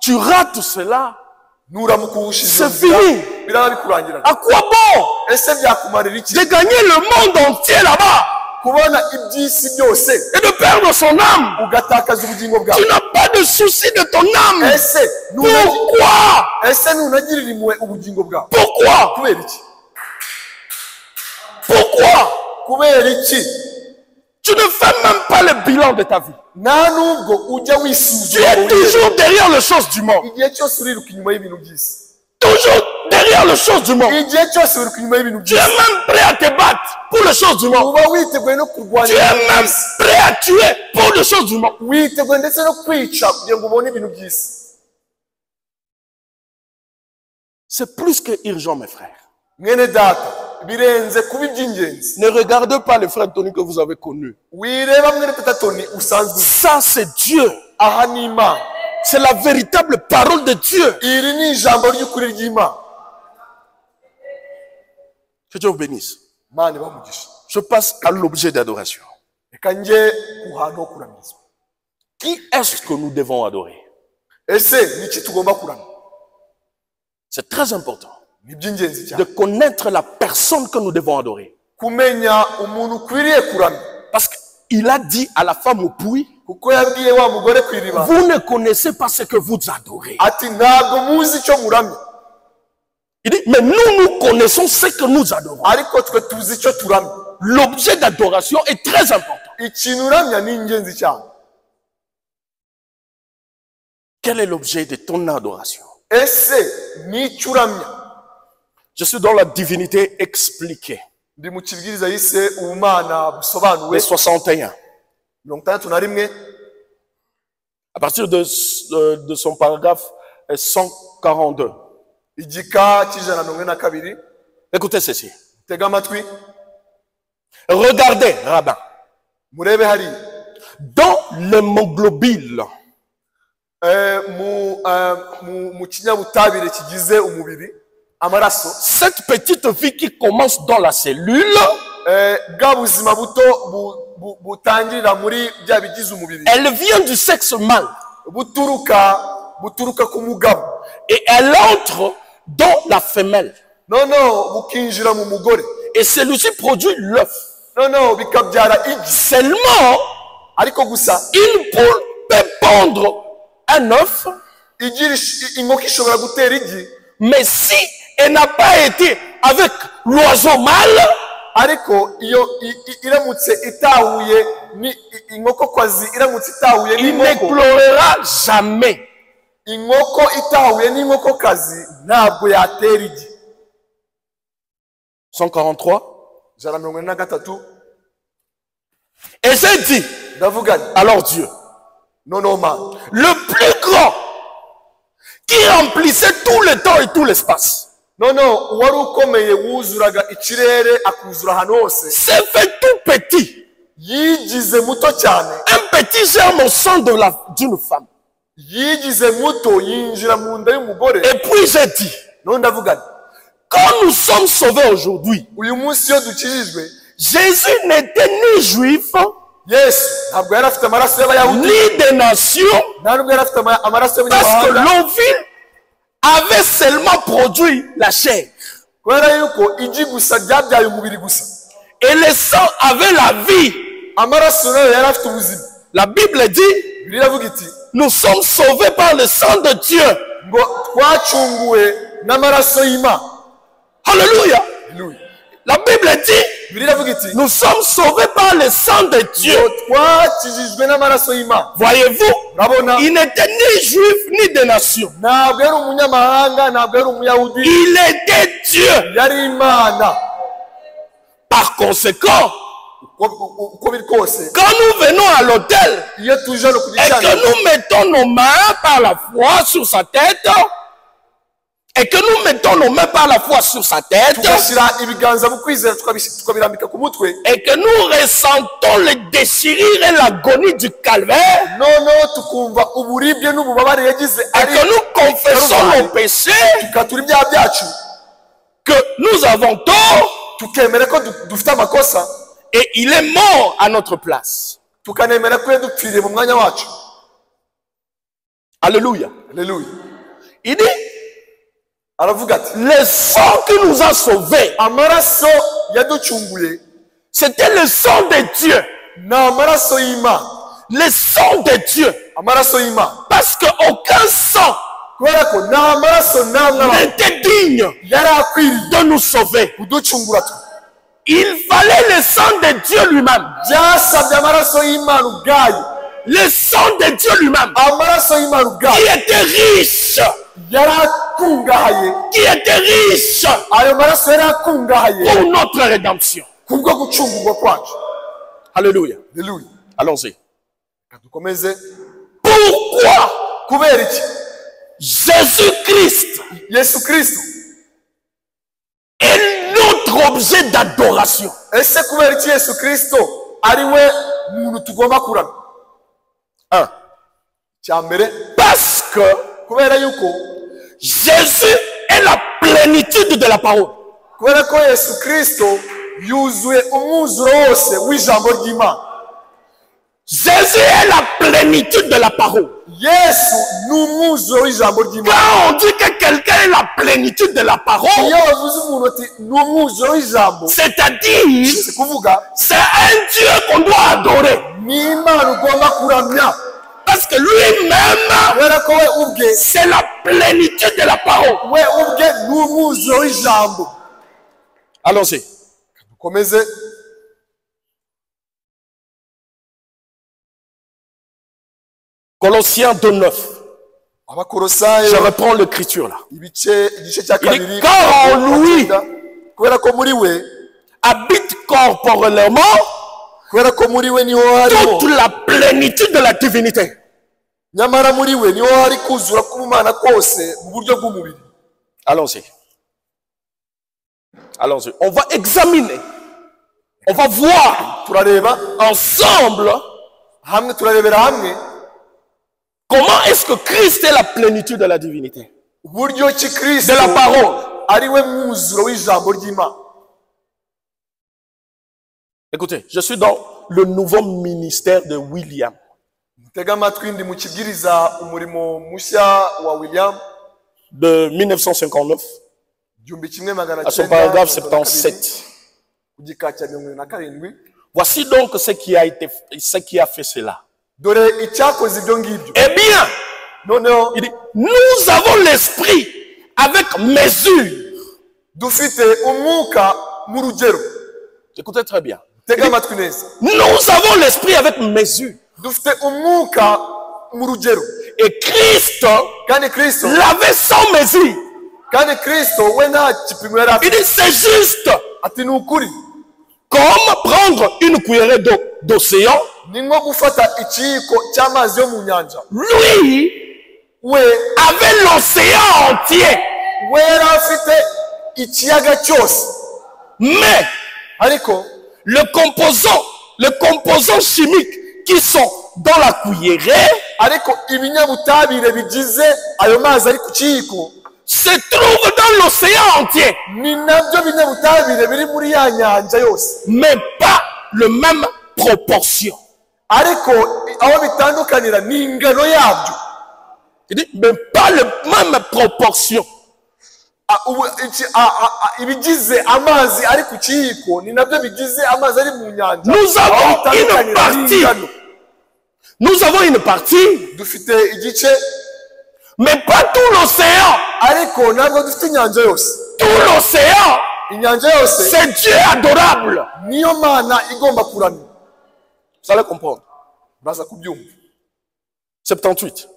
tu rates cela, nuramukuwushije c'est ubuzima, fini. biraba bikurangirana. À quoi bon Ese byakumarira iki de gagner le monde entier là-bas kubona iby'isi byose et de perdre son âme? ugatakaza ubugingo Tu bwawe? n'as pas de souci de ton âme. Ese Pourquoi? nunagirira impuhwe ubugingo bwawe? Pourquoi? Kubera iki? Pourquoi? Kubera iki? Tu ne fais même pas le bilan de ta vie. Nta nubwo ujya Tu wisuzuma es toujours derrière les choses du monde. igihe cyose uriruka inyuma y'ibintu by'isi. Toujours derrière les choses du monde. Igihe cyose wiruka inyuma y'ibintu Tu es by'isi. même prêt à te battre pour les choses du monde. Uba witeguye no kurwanya Tu es ibintu même by'isi. prêt à tuer pour les choses du monde. Witeguye ndetse no kwica kugira ngo ubone ibintu by'isi. C'est plus que urgent, mes frères. Mwene data, birenze kuba iby'ingenzi. Ne regardez pas les frères Tony que vous avez connus. Wireba mwene tata Tony usanzwe uzi. Ça, c'est Dieu. Aha ni Imana. C'est la véritable parole de Dieu. Iri ni ijambo ry'ukuri ry'Imana. Que Dieu vous bénisse. Imana ibamugisha. Je passe à l'objet d'adoration. Reka njye ku hantu ho kuramirizwa. Qui est-ce que nous devons adorer? Ese ni iki tugomba kuramya? C'est très important Ni iby'ingenzi de cyane. connaître la personne que nous devons adorer. Kumenya umuntu ukwiriye kuramya. Parce qu'il a dit à la femme au puits, Kuko yabwiye wa mugore ku iriba vous ne connaissez pas ce que vous adorez. ati ntabwo muzi icyo muramya. Il dit, mais nous connaissons ce que nous adorons. Ariko twe tuzi icyo turamya. L'objet d'adoration est très important. Ikintu uramya ni ingenzi cyane. Quel est l'objet de ton adoration? Ese ni icyo uramya? Je suis dans la divinité expliquée. Ndi mu kibwiriza yise ubumana busobanuwe Le 61. 61 À partir de son paragraphe 142. igika cy'ijana na mirongo ine na kabiri. Écoutez ceci. Tega amatwi Regardez, rabbin, murebe hariya dans l'hémoglobine, mu kinyabutabire kigize umubiri amaraso, cette petite vie qui commence dans la cellule, bwa buzima buto butangirira muri bya bigize umubiri elle vient du sexe mâle buturuka ku mugabo et elle entre dans la femelle. noneho bukinjira mu mugore Et celui-ci produit l'œuf. noneho bikabyara igi. Seulement, Ariko gusa une poule peut pondre un œuf, inkoko ishobora gutera igi, mais si elle n'a pas été avec l'oiseau mâle, ariko iyo iramutse itahuye ni inkokokazi iramutse itahuye il n'inkoko, n'éclorera jamais. inkoko itahuye n'inkokokazi ntabwo yatera igi. 143. 143. Et j'ai dit, Ndavuga nti alors Dieu, noneho Mana, le plus grand, qui remplissait tout le temps et tout l'espace, noneho uwari ukomeye wuzuraga ikirere akuzura ahantu hose, s'est fait tout petit. yigize muto cyane, Un petit germe au sein d'une femme. yigize muto yinjira mu nda y'umugore. Et puis j'ai dit, None ndavuga nti quand nous sommes sauvés aujourd'hui, uyu munsi iyo dukijijwe, Jésus n'était ni juif, Yesu ntabwo yari afite amaraso y'abayahudi, ni des nations, nta nubwo yari afite amaraso parce que y'abanyamahanga, l'ovule avait seulement produit la chair. kubera yuko igi gusa ryabyaye umubiri gusa, Et le sang avait la vie. amaraso nayo yari afite ubuzima. La Bible dit, Bibiliya iravuga iti nous sommes sauvés par le sang de Dieu. ngo twacunguwe n'amaraso y'Imana. Alléluia. Haleluya. La Bible dit, Bibiliya iravuga iti nous sommes sauvés par le sang de Dieu. ngo twakijijwe n'amaraso y'Imana. Voyez-vous, Urabona, il n'était ni juif ni des nations. ntabwo yari umunyamahanga, ntabwo yari umuyahudi, Il était Dieu. yari Imana. Par conséquent, Uko biri kose, quand nous venons à l'autel iyo tuje no ku et que gicaniro nous mettons nos mains par la foi sur sa tête, et que nous mettons nos mains par la foi sur sa tête, tugashyira ibiganza mu kwizera tukabirambika ku mutwe, et que nous ressentons le déchirure et l'agonie du calvaire, noneho tukumva uburibwe n'ububabare yagize, et que nous confessons nos péchés, tukatura ibyaha byacu, que nous avons tort, tukemera ko dufite amakosa, et il est mort à notre place. tukanemera ko yadupfiriye mu mwanya wacu. Alléluia. Alléluia. Il dit, Aravuga ati, le sang qui nous a sauvés, amaraso yaducunguye c'était le sang de Dieu. ni amaraso y'Imana. Le sang de Dieu. Amaraso y'Imana. Parce qu'aucun sang Kubera ko nta maraso namwe n'était digne yari akwiriye de nous sauver. kuducungura twe. Il fallait le sang de Dieu lui-même. Byasabye amaraso y'Imana ubwayo. Le sang de Dieu lui-même. Amaraso y'Imana Qui ubwayo était riche. yari akungahaye. Qui était riche Ayo maraso yari akungahaye pour notre rédemption. kubwo gucungurwa kwacu. Alléluia. Haleluya. Allons-y. Dukomeze. Pourquoi Kubera iki? Jésus-Christ Yesu Kristo est notre objet d'adoration? ese kubera iki Yesu Kristo ari we muntu tugomba kuramya? 1. Cya mbere, Parce que kubera yuko Jésus est la plénitude de la parole. kubera ko Yesu Kristo yuzuye umwuzuro wose w'ijambo ry'Imana. Jésus est la plénitude de la parole. Yesu ni umwuzuro w'ijambo ry'Imana. Quand on dit que quelqu'un est la plénitude de la parole, Iyo wavuze umuntu ati ni umwuzuro w'ijambo, c'est-à-dire si kuvuga c'est un Dieu qu'on doit adorer. ni Imana ugomba kuramya. Parce que lui-même, Kubera ko we ubwe c'est la plénitude de la parole. we ubwe ni umwuzuro w'ijambo. Allons-y. Dukomeze. Colossiens 2:9. Abakolosayo Je reprends l'écriture là. igice cya Il dit, kabiri. car en lui kubera ko muri we habite corporellement kubera ko muri we niho harimo toute la plénitude de la divinité. nyamara muri we niho hari kuzura k'ubumana kose mu buryo bw'umubiri. Allons-y. Allons-y. On va examiner. On va voir Turareba ensemble hamwe, turarebera hamwe comment est-ce que Christ est la plénitude de la divinité, uburyo ki de Kristo la parole. ari we mwuzuro w'ijambo ry'Imana. Écoutez, je suis dans le nouveau ministère de William. Mutega amatwi, ndi mu kibwiriza umurimo mushya wa William De 1959 à son paragraphe 77. ku gika cya 27. Voici donc ce qui a fait cela. Dore icyakoze ibyo ngibyo. Eh bien, Noneho il dit, nous avons l'esprit avec mesure. dufite umwuka mu rugero. Écoutez très bien. Tega amatwi neza. Nous avons l'esprit avec mesure. Dufite umwuka mu rugero. Et Christ Kandi Kristo l'avait sans mesure. kandi Kristo we nta gipimo yari Il afite. dit, c'est juste Ati ni ukuri, comme prendre une cuillerée d'océan. ni nko gufata ikiyiko cy'amazi yo mu nyanja. Lui We avait l'océan entier. we yari afite ikiyaga cyose, Mais ariko le composant chimique qui sont dans la cuillerée ariko ibinyabutabire bigize ayo mazi ari ku kiyiko se trouvent dans l'océan entier. ni nabyo binyabutabire biri muri ya nyanja yose, Mais pas le même proportion. ariko aho bitandukanira ni ingano yabyo. Il dit, mais pas le même proportion. Ibigize amazi ari ku kiyiko ni nabyo bigize amazi ari mu nyanja. Nous avons une partie. Nous avons une partie, Dufite igice, mais pas tout l'océan. ariko ntabwo dufite inyanja yose. Tout l'océan, Inyanja yose c'est Dieu adorable. niyo Mana igomba kuramya. Vous allez comprendre. Baza kubyumva. 78.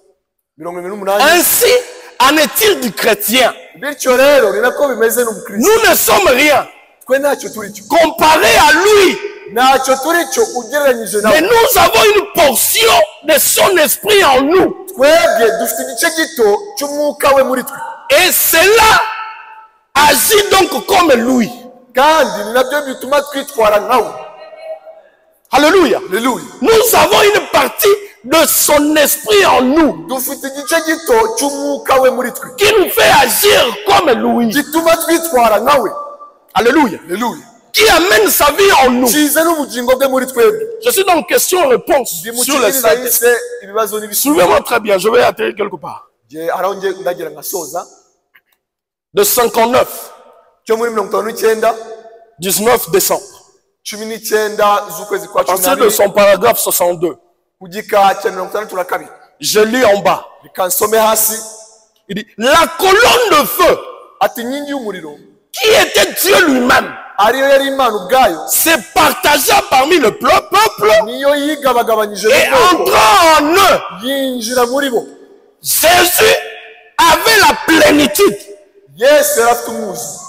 28. Ainsi en est-il du chrétien. Bityo rero ni nako bimeze n'umukristo. Nous ne sommes rien Twe ntacyo turi cyo, comparé à lui. ntacyo turi cyo ugereranyije Mais nawe. nous avons une portion de son esprit en nous. Twebwe dufite igice gito cy'umwuka we muri twe, Et cela agit donc comme lui. kandi ni nabyo bituma twitwara nkawe. Alléluia. Haleluya. Nous avons une partie de son esprit en nous Dufite igice gito cy'umwuka we muri twe qui nous fait agir comme lui. gituma twitwara nkawe. Alléluia. Haleluya. qui amène sa vie en nous. kizana ubugingo bwe muri twebwe. Je suis dans question-réponse sur le Saint-Esprit. ibibazo n'ibisubizo. Suivez-moi très bien, je vais atterrir quelque part. Araho ndagira ngasoza De 59, cyo muri 59 19 décembre. 19 z'ukwezi kwa À partir de 12 son paragraphe 62, ku gika cya 62 je lis en bas. bikansome hasi Il dit, la colonne de feu, ati inkingi y'umuriro qui était Dieu lui-même, ariyo yari Imana ubwayo se partagea parmi le peuple niyo yigabagabanyije et n'ubwoko entra en eux. yinjira muri bo. Jésus avait la plénitude. Yesu yari afite umwuzu,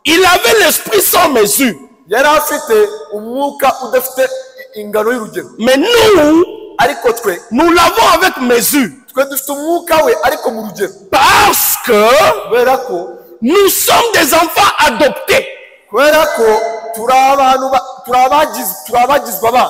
Il avait l'esprit sans mesure. yari afite umwuka udafite ingano y'urugero. Mais nous, ariko twe nous l'avons avec mesure. twe dufite umwuka we ariko mu rugero, Parce que kubera ko nous sommes des enfants adoptés. kubera ko turi abagizwe abana.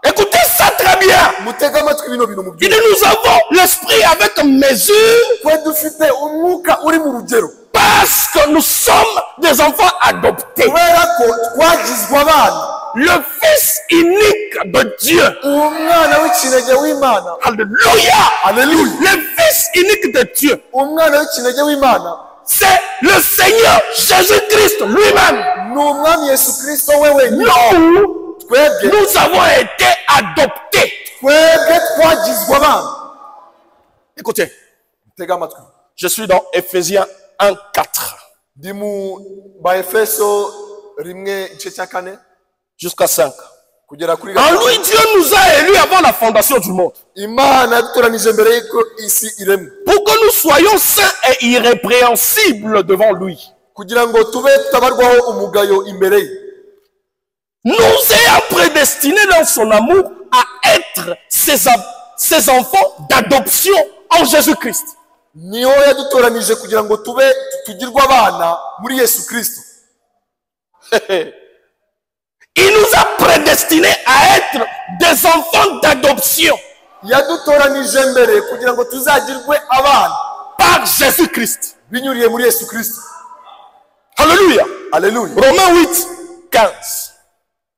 Écoutez ça très bien. mutega amatwi bino bintu mu Il by'ukuri. dit, nous avons l'esprit avec mesure twe dufite umwuka uri mu rugero parce que nous sommes des enfants adoptés. kubera ko twagizwe abana. Le Fils unique de Dieu. umwana w'ikinege w'Imana. Alléluia. Alléluia. Le Fils unique de Dieu. umwana w'ikinege w'Imana C'est le Seigneur Jésus-Christ lui-même. ni umwami Yesu Kristo we wenyine. Nous, twebwe nous avons été adoptés. twebwe twagizwe abana. Écoutez, tega amatwi, je suis dans Ephésiens 1:4 ndi mu Baefeso 1:4 jusqu'à 5. kugera kuri En lui, Dieu nous a élus avant la fondation du monde Imana yadutoranije mbere y'uko isi iremwa pour que nous soyons saints et irrépréhensibles devant lui. kugira ngo tube tutabarwaho umugayo imbere ye. Nous ayant prédestinés dans son amour à être ses enfants d'adoption en Jésus-Christ. niho yadutoranije kugira ngo tugirwe abana muri Yesu Kristo. Il nous a prédestinés à être des enfants d'adoption yadutoranije mbere kugira ngo tuzagirwe abana par Jésus-Christ. binyuriye muri Yesu Kristo. Alléluia. Alléluia. Romains 8:15.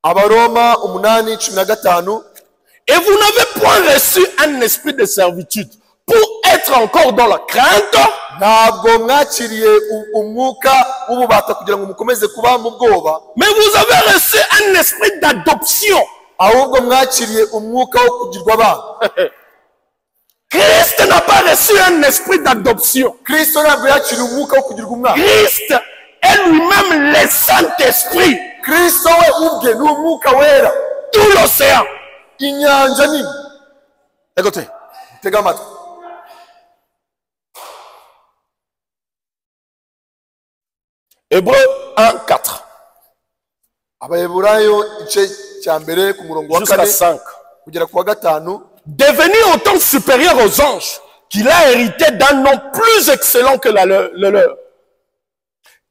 Abaroma 8:15. Et vous n'avez point reçu un esprit de servitude pour être encore dans la crainte, ntabwo mwakiriye umwuka w'ububata kugira ngo mukomeze kuba mu bwoba, mais vous avez reçu un esprit d'adoption. ahubwo mwakiriye umwuka wo kugirwa abana. Christ n'a pas reçu un esprit d'adoption. Kristo ntabwo yakiriye umwuka wo kugirwa umwana. Christ est lui-même le Saint-Esprit. Kristo we ubwe ni umwuka wera, Tout l'océan. inyanja nini. Écoutez, tega amatwi, Hébreux 1:4 Abaheburayo igice cya mbere ku murongo wa jusqu'à 4 5. kugera ku wa 5. Devenir autant supérieur aux anges qu'il a hérité d'un nom plus excellent que le leur.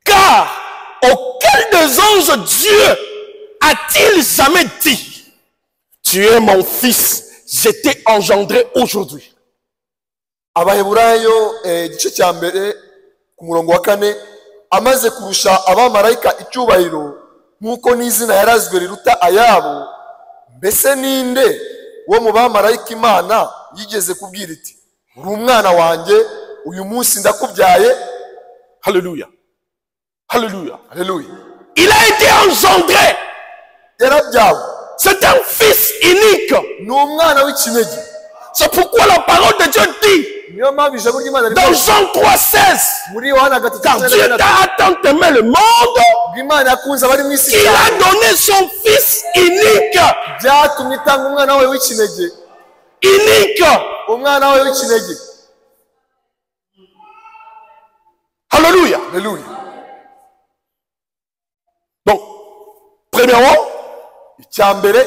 Car auquel des anges Dieu a-t-il jamais dit, tu es mon fils, je t'ai engendré aujourd'hui. Abaheburayo igice cya mbere ku murongo wa 4, amaze kurusha abamarayika icyubahiro nk'uko n'izina yarazwe riruta ayabo, mbese ninde wo mu bamarayika Imana yigeze kubwira iti, uri umwana wanjye, uyu munsi ndakubyaye. Alléluia. Alléluia. Alléluia. Il a été engendré. yarabyawe, C'est un fils unique. ni umwana w'ikinege. C'est pourquoi la parole de Dieu dit niyo mpamvu ijambo ry'Imana dans Jean 3:16, muri Yohana car Dieu 3:16, t'a tant aimé le monde Imana yakunze abari mu isi qu'il a cyane, donné son fils unique. byatumye itanga umwana we w'ikinege. Unique. Umwana we w'ikinege. Alléluia. Alléluia. Donc, premièrement, icya mbere,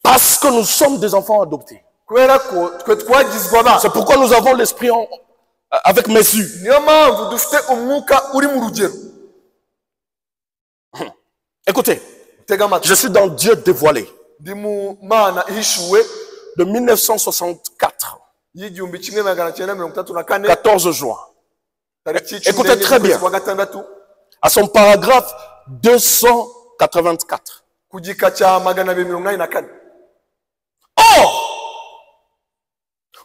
parce que nous sommes des enfants adoptés. kubera ko twe twagizwe abana, C'est pourquoi nous avons l'esprit avec mesure. niyo mpamvu dufite umwuka uri mu rugero. Écoutez, tega amatwi, je suis dans Dieu dévoilé ndi mu Mana ihishuwe de 1964, y'igihumbi kimwe magana cyenda mirongo itatu na kane, 14 juin. tariki Écoutez très bien. wa gatandatu. à son paragraphe 284. ku gika cya 284. Or,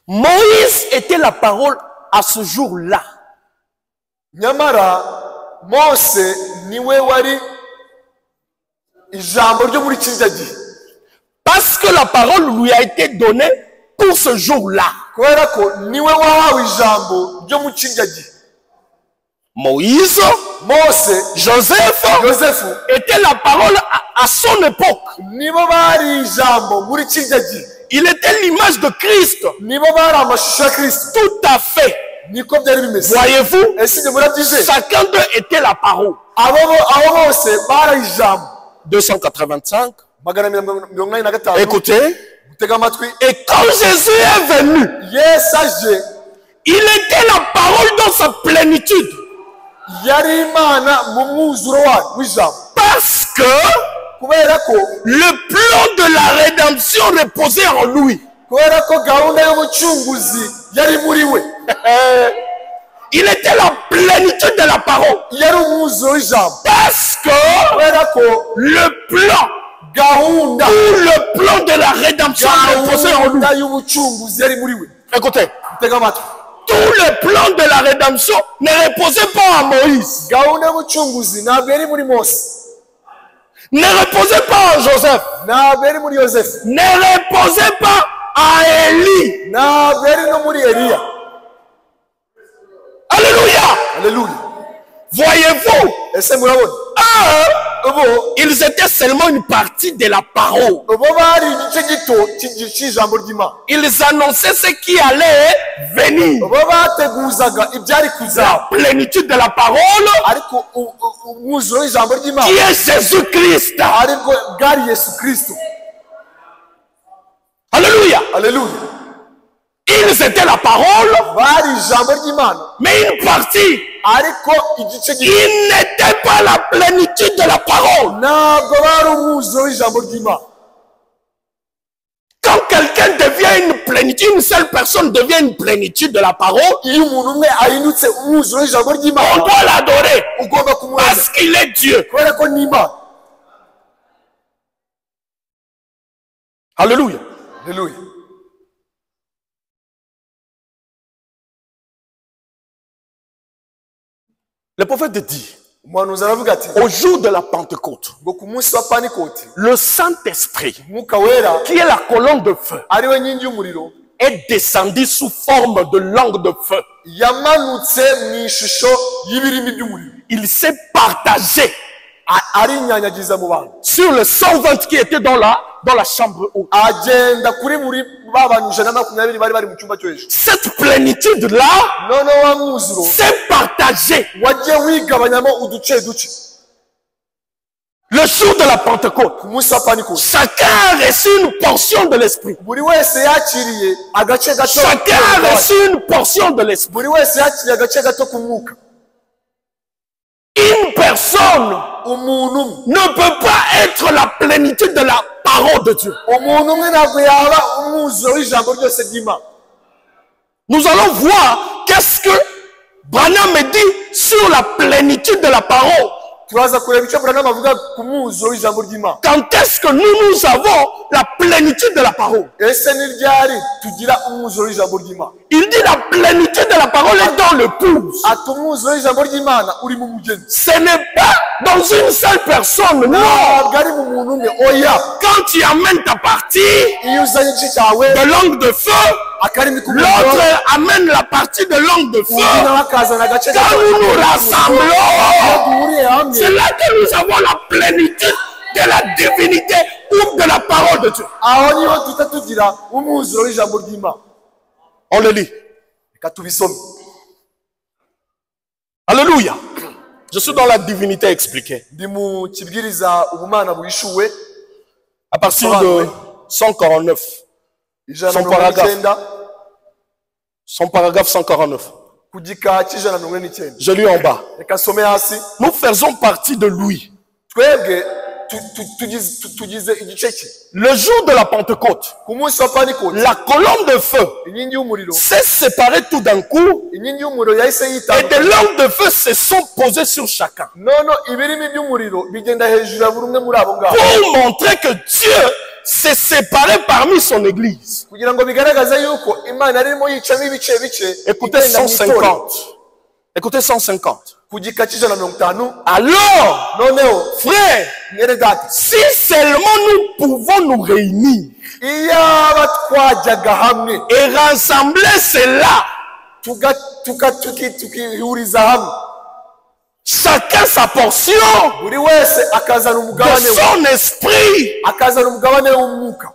Moïse était la parole à ce jour-là. Nyamara Mose niwe wari ijambo ryo muri kirya gihe. Parce que la parole lui a été donnée pour ce jour-là. Kubera ko niwe wahawe ijambo ryo mu kirya gihe. Moïse, Mose, Joseph était la parole à son époque. nibo bari ijambo muri kirya gihe. Il était l'image de Christ. Nibo bari amashusho ya Kristo. Tout à fait. Niko byari bimeze. Voyez-vous, Ese ibyo murabyizeye? chacun d'eux était la parole. abo bose bari ijambo. 285. 285. Écoutez. Mutega amatwi. Et quand Jésus est venu, Yesu aje, il était la parole dans sa plénitude. yari Imana mu mwuzuro w'ijambo. Parce que kubera ko le plan de la rédemption reposait en lui. kubera ko gahunda y'ubucunguzi yari muri we. Il était la plénitude de la parole. Yari umwuzuro w'ijambo. Parce que kubera ko le plan, gahunda tout le plan de la rédemption reposait en lui. y'ubucunguzi yari muri we. Écoutez, Mutega amatwi. tout le plan de la rédemption ne reposait pas en Moïse, gahunda y'ubucunguzi ntabwo yari muri Mose, ne reposait pas en Joseph, ntabwo yari muri Yosefu, ne reposait pas en Élie. ntabwo yari no muri Eliya. Alléluia. Alléluia. Voyez-vous, Ese murabona ils étaient seulement une partie de la parole. bo bari igice gito cy'ijambo ry'Imana. Ils annonçaient ce qui allait venir. bo bateguzaga ibyari kuza, La plénitude de la parole ariko umwuzuro w'ijambo ry'Imana qui est Jésus-Christ. aribwo bwari Yesu Kristo. Alléluia. Alléluia. Ils étaient la parole, bari ijambo ry'Imana, mais une partie. ariko igice gito. Ils n'étaient pas la plénitude de la parole. ntabwo bari umwuzuro w'ijambo ry'Imana. Quand quelqu'un devient une plénitude, une seule personne devient une plénitude de la parole, iyo umuntu umwe ahindutse umwuzuro w'ijambo on ry'Imana, doit l'adorer ugomba kumwemera parce qu'il est Dieu. kubera ko ni Imana. Alléluia. Alléluia. Le prophète dit, umuhanuzi aravuga ati au jour de la Pentecôte, ngo ku munsi wa Pantekoti le Saint-Esprit, umwuka wera qui est la colonne de feu, ari we nkingi y'umuriro est descendu sous forme de langue de feu. yamanutse mu ishusho y'ibirimi by'umuriro, Il s'est partagé arinyanyagiza mu bantu, sur les 120 qui étaient dans la chambre haute. agenda kuri muri ba bantu 120 bari mu cyumba cyo hejuru. Cette plénitude-là noneho wa mwuzuro s'est partagée. wagiye wigabanyamo uduce duce. Le jour de la Pentecôte, ku munsi wa Pantekoti chacun a reçu une portion de l'Esprit. buri wese yakiriye agace gato, Chacun a reçu une portion de l'Esprit. buri wese yakiriye agace gato k'umwuka. Une personne umuntu umwe ne peut pas être la plénitude de la parole de Dieu. umuntu umwe ntabwo yaba umwuzuro w'ijambo ryose ry'Imana. Nous allons voir qu'est-ce que Branham dit sur la plénitude de la parole. turaza kureba icyo Branham avuga ku mwuzuro w'ijambo ry'Imana. Quand est-ce que nous avons la plénitude de la parole? ese ni ryari tugira umwuzuro w'ijambo ry'Imana? Il dit la plénitude de la parole est dans l'épouse. ati umwuzuro w'ijambo ry'Imana uri mu mugeni. Ce n'est pas dans une seule personne, non. ntabwo ari mu muntu umwe, oya. Quand tu amènes ta partie iyo uzanye igice cyawe de langue de feu, akarimi k'umuriro, l'autre amène la partie de langue de undi feu. nawe akazana agace Quand nous nous rassemblons, duhuriye hamwe, c'est là que nous avons la plénitude de la divinité ou de la parole de Dieu. aho niho duhita tugira umwuzuro w'ijambo ry'Imana. On le lit. reka tubisome. Alléluia. Je suis dans la divinité expliquée. ndi mu kibwiriza ubumana buhishuwe, À partir de 149. ijana na Son mirongo paragraphe. icyenda Son paragraphe 149. ku gika cy'ijana na mirongo icyenda. Je lis en bas. reka nsome hasi. Nous faisons partie de lui. twebwe tugize igice cye. Le jour de la Pentecôte, Ku munsi wa Pentecote, la colonne de feu inkingi y'umuriro, s'est séparée tout d'un coup inkingi y'umuriro yahise et yitanga. des langues de feu se sont posées sur chacun Nono ibirimi by'umuriro bigenda hejuru ya buri umwe muri abo ngabo, pour montrer que Dieu s'est séparé parmi son église. kugira ngo bigaragaze yuko Imana yarimo yicamo ibice bice. Écoutez igenda mu itorero. 150. Écoutez 150. Ku gika cy'ijana na mirongo itanu. Alors, Noneho frère, mwene data, si seulement nous pouvons nous réunir iyaba twajyaga hamwe et rassembler cela, tukihuriza hamwe, chacun sa portion buri wese akazana de umugabane we, son esprit, akazana umugabane w'umwuka,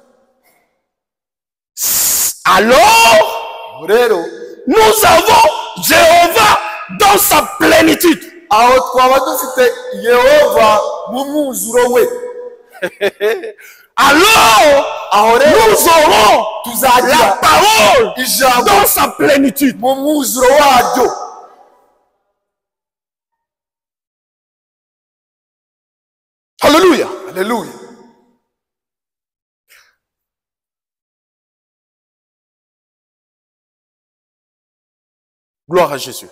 alors rero nous avons Jéhovah dans sa plénitude. aho twaba dufite Yehova mu mwuzuro we. Alors, Aho rero nous aurons la tuzagira parole ijambo dans sa plénitude. mu mwuzuro waryo. Alléluia. Haleluya. Gloire à Jésus.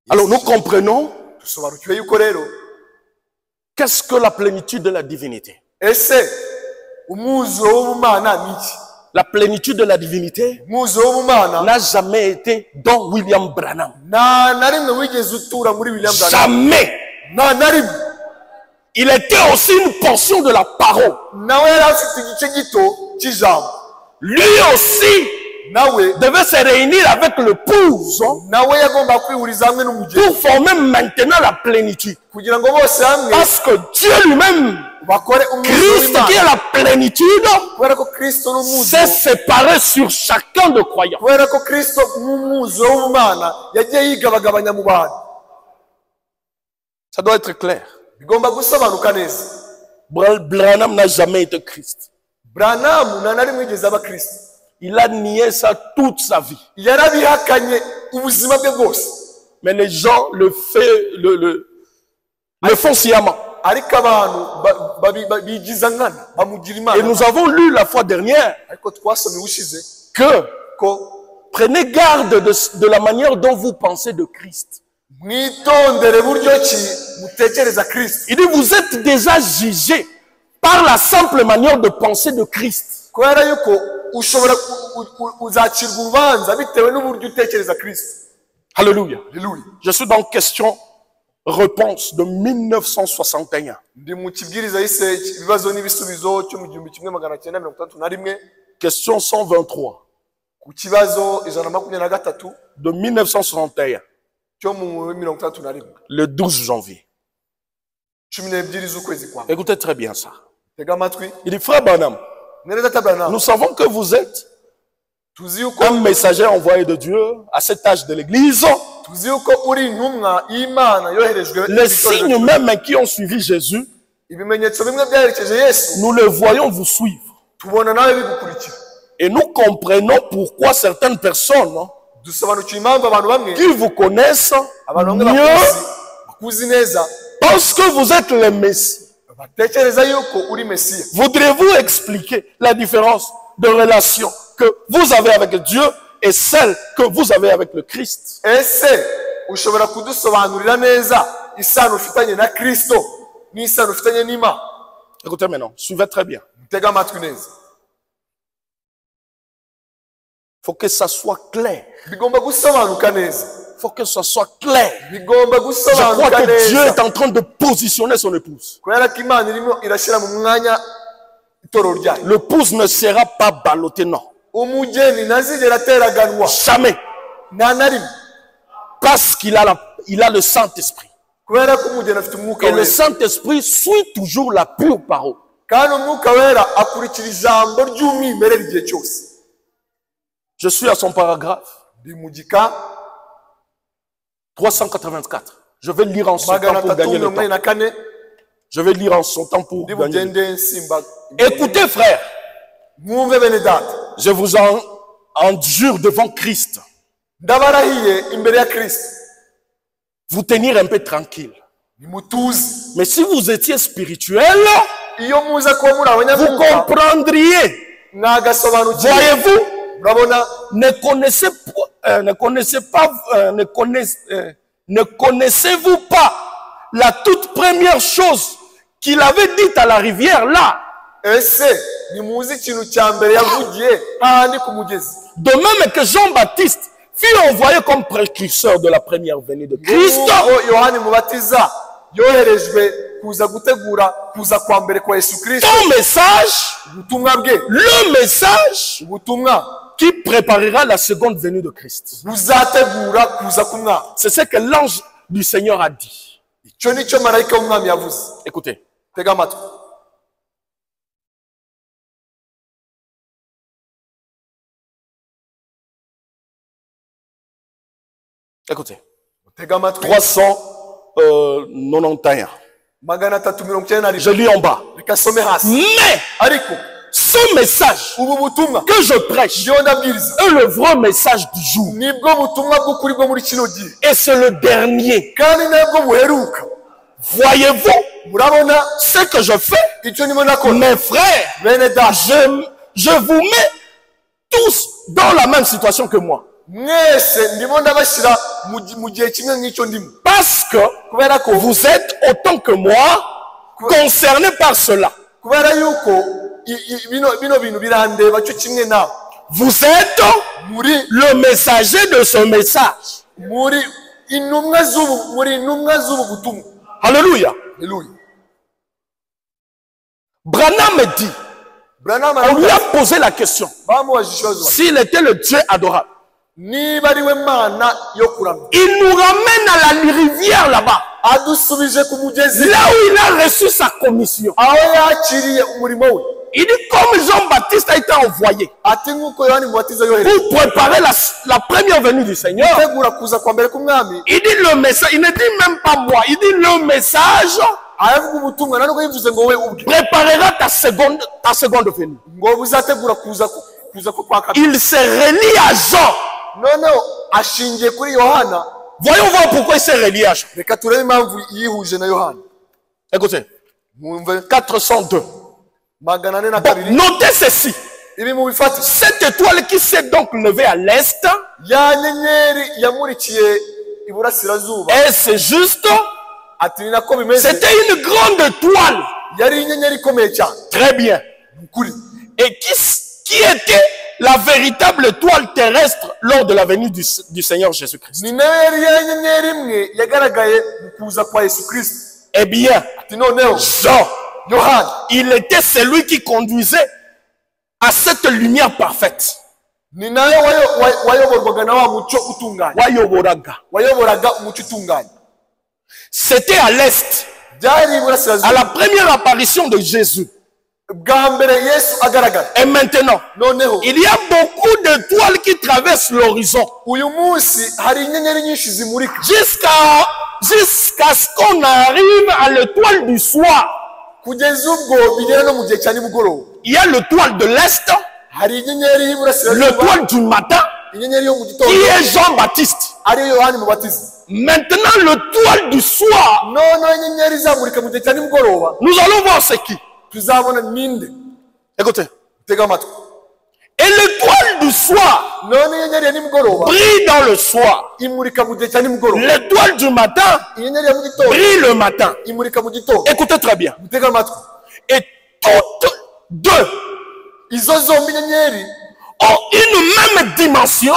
Alors nous comprenons Dusobanukiwe yuko rero qu'est-ce que la plénitude de la divinité. ese umwuzuro w'ubumana ni iki? La plénitude de la divinité Umwuzuro w'ubumana n'a jamais été dans William Branham. nta na rimwe wigeze utura muri William Branham. Jamais. Nta na rimwe. Il était aussi une portion de la parole. Nawe yari afite igice gito cy'ijambo. Lui aussi Nawe devait se réunir avec l'épouse nawe yagomba kwihuriza hamwe n'umugeni pour former maintenant la plénitude. kugira ngo bose hamwe Parce que Dieu lui-même, bakore umwuzuro Christ qui w'Imana. est la plénitude, Kubera ko Kristo n'umwuzuro, s'est séparé sur chacun de croyants. kubera ko Kristo n'umwuzuro w'Imana yagiye yigabagabanya mu bantu. Ça doit être clair. Bigomba gusobanuka neza. Branham n'a jamais été Christ. Branham nta na rimwe yigeze aba Kristo. Il a nié ça toute sa vie. Yarabihakanye ubuzima bwe bwose. Mais les gens le font sciemment. Ariko abantu bigiza nkana bamugira Et Imana. nous avons lu la fois dernière Ariko twasomye ubushize que ko prenez garde de la manière dont vous pensez de Christ. mwitondere buryo ki mutekereza Kristo. Il dit, vous êtes déjà jugés par la simple manière de penser de Christ. Kubera yuko ushobora uzacirwa urubanza bitewe n'uburyo utekereza Kristo. Alléluia. Haleluya. Je suis dans question-réponse de 1961. Ndi mu kibwiriza yise ibibazo n'ibisubizo cyo mu 1961. Question 123 Ku kibazo 123 de 1961, cyo mu 1961. le 12 janvier. 12 z'ukwezi kwa. Écoutez très bien ça. Tega amatwi. Il dit, frère Branham, Mwene data Branham, nous savons que vous êtes tuzi yuko un messager envoyé de Dieu à cet âge de l'église. tuzi yuko uri intumwa y'Imana yoherejwe. Les signes même qui ont suivi Jésus, Ibimenyetso bimwe byaherekeje Yesu nous le voyons vous suivre. tubona nawe bigukurikira. Et nous comprenons pourquoi certaines personnes Dusobanukiwe impamvu abantu bamwe qui vous connaissent abantu bamwe mieux bakuzi neza pensent que vous êtes le Messie. batekereza yuko uri Mesiya. Voudrez-vous expliquer la différence de relation que vous avez avec Dieu et celle que vous avez avec le Christ? Ese ushobora kudusobanurira neza isano ufitanye na Kristo n'isano ufitanye n'Imana? Écoutez maintenant, suivez très bien. Tega amatwi neza. Il faut que ça soit clair. Bigomba gusobanuka neza. Il faut que ça soit clair. Bigomba Je crois gusobanuka que Dieu neza. est en train de positionner son épouse. Kubera ko Imana irimo irashyira mu mwanya itorero ryayo. L'épouse ne sera pas ballottée, non. Umugeni ntazigera ateraganwa. Jamais. Nta na rimwe. Parce qu'il a le Saint-Esprit. Kubera ko umugeni afite umwuka Et le wera. Saint-Esprit suit toujours la pure parole. Kandi umwuka wera akurikira ijambo ry'umwimerere igihe cyose. Je suis à son paragraphe Ndi mu gika 384. Je vais lire en son temps magana pour atatu gagner le mirongo ine temps. na kane. Je vais lire en son temps pour Ndi gagner le temps. bugende nsimba. Écoutez, frère, Mwumve bene data. je vous en endure devant Christ. Ndabarahiye imbere ya Kristo. Vous tenir un peu tranquille. Nimutuze. Mais si vous étiez spirituel, iyo muza kuba muri vous abanyamwuka comprendriez. mwagasobanukiwe. Voyez-vous, Urabona, ne connaissez-vous pas la toute première chose qu'il avait dite à la rivière là? ese nimuzi ikintu cya mbere yavugiye hahandi ku mugezi? De même que Jean-Baptiste fut envoyé comme précurseur de la première venue de Christ, Yohani Mubatiza yoherejwe kuza gutegura kuza kwa mbere kwa Yesu Kristo. ton message, Ubutumwa bwe, le message ubutumwa qui préparera la seconde venue de Christ. buzategura kuza k'umwami. C'est ce que l'ange du Seigneur a dit. Icyo nicyo marayika w'umwami yavuze. Écoutez, Tega amatwi. écoutez. Tega amatwi. 391. 391. Je lis en bas. Reka some hasi. Mais Ariko ce message ubu butumwa que je prêche ndiyo ndabwiriza est le vrai message du jour. nibwo butumwa bw'ukuri bwo muri kino gihe, Et c'est le dernier. kandi nabwo buheruka. Voyez-vous Murabona ce que je fais? icyo ndimo nakora? Mes frères, Bene data, je vous mets tous dans la même situation que moi. mwese ndimo ndabashyira mu gihe kimwe nk'icyo ndimo, Parce que kubera ko vous êtes autant que moi concernés par cela. kubera yuko bino bintu birandeba cyo kimwe nawe. Vous êtes muri le messager de ce message. muri intumwa z'ubu butumwa. Alléluia. Haleluya. Branham me dit, Branham on lui a posé la question, bamubajije ikibazo bati, s'il était le Dieu adorable. niba ari we mana yo kuramya, Il nous ramène à la rivière là-bas, adusubije ku mugezi là où il a reçu sa commission. aho yakiriye umurimo we. Il dit comme Jean-Baptiste a été envoyé Ati nk'uko Yohani Mubatiza yoherejwe pour préparer la première venue du Seigneur. gutegura kuza kwa mbere k'umwami, Il dit le message, il ne dit même pas moi, il dit le message aravuga ubutumwa ntabwo yivuze ngo we ubwe préparera ta seconde venue. ngo buzategura kuza kwa kabiri. Il se relie à Jean. Noneho ashingiye kuri Yohana. Voyons voir pourquoi il s'est relié à Jean. Reka turebe impamvu yihuje na Yohana. Écoutez, Mwumve 402. 402. Bon, notez ceci. Ibi mu bifati. Cette étoile qui s'est donc levée à l'est, Ya nyenyeri yamurikiye iburasirazuba. et c'est juste, Ati ni nako bimeze. c'était une grande étoile. Yari inyenyeri ikomeye cyane. Très bien. Ukuri. Et qui était la véritable étoile terrestre lors de la venue du Seigneur Jésus-Christ. Ni nayo yari ya nyenyeri imwe yagaragaye mu kuza kwa Yesu Kristo. Eh bien, Ati noneho Jean, Yohana il était celui qui conduisait à cette lumière parfaite. ni nayo wayoborwaga na wa mucyo utunganye. Wayoboraga. Wayoboraga umucyo utunganye. C'était à l'est, Byari à iburasirazuba. la première apparition de Jésus. Bwa mbere Yesu agaragara. Et maintenant, Noneho il y a beaucoup d'étoiles qui traversent l'horizon uyu munsi hari inyenyeri nyinshi zimurika jusqu'à ce qu'on arrive à l'étoile du soir. kugeza ubwo bigera no mu gihe cya nimugoroba. Il y a l'étoile de l'est, Hari inyenyeri y'iburasirazuba, l'étoile du matin, inyenyeri yo mu gitondo qui est Jean-Baptiste. ariyo Yohani Mubatiza. Maintenant, l'étoile du soir, Noneho inyenyeri izamurika mu gihe cya nimugoroba, nous allons voir c'est qui. tuzabona ninde. Écoutez. Tega amatwi. Et l'étoile du soir None inyenyeri ya nimugoroba brille dans le soir. imurika mu gihe cya nimugoroba. L'étoile du matin Inyenyeri ya mu gitondo brille le matin. imurika mu gitondo. Écoutez très bien. Tega amatwi. Et toutes deux Izo zombi inyenyeri ont une même dimension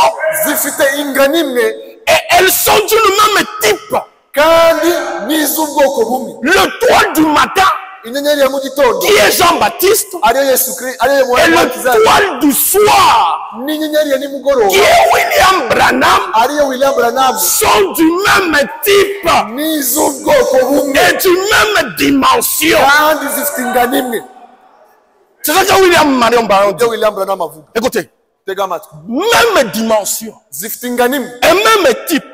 zifite ingano imwe et elles sont d'une même type. kandi n'iz'ubwoko bumwe. L'étoile du matin Inyenyeri ya mu gitondo qui est Jean-Baptiste ariyo Yesu Kristo, ariyo et Yohana Mubatiza, l'étoile du soir n'inyenyeri ya nimugoroba qui est William Branham ariyo William Branham, sont du même type n'iz'ubwoko bumwe et du même dimension. kandi zifite ingano imwe. C'est ça que William Marion Baron dit. Ibyo William Branham avuga. Écoutez, Tega amatwi. même dimension Zifite ingano imwe et même type.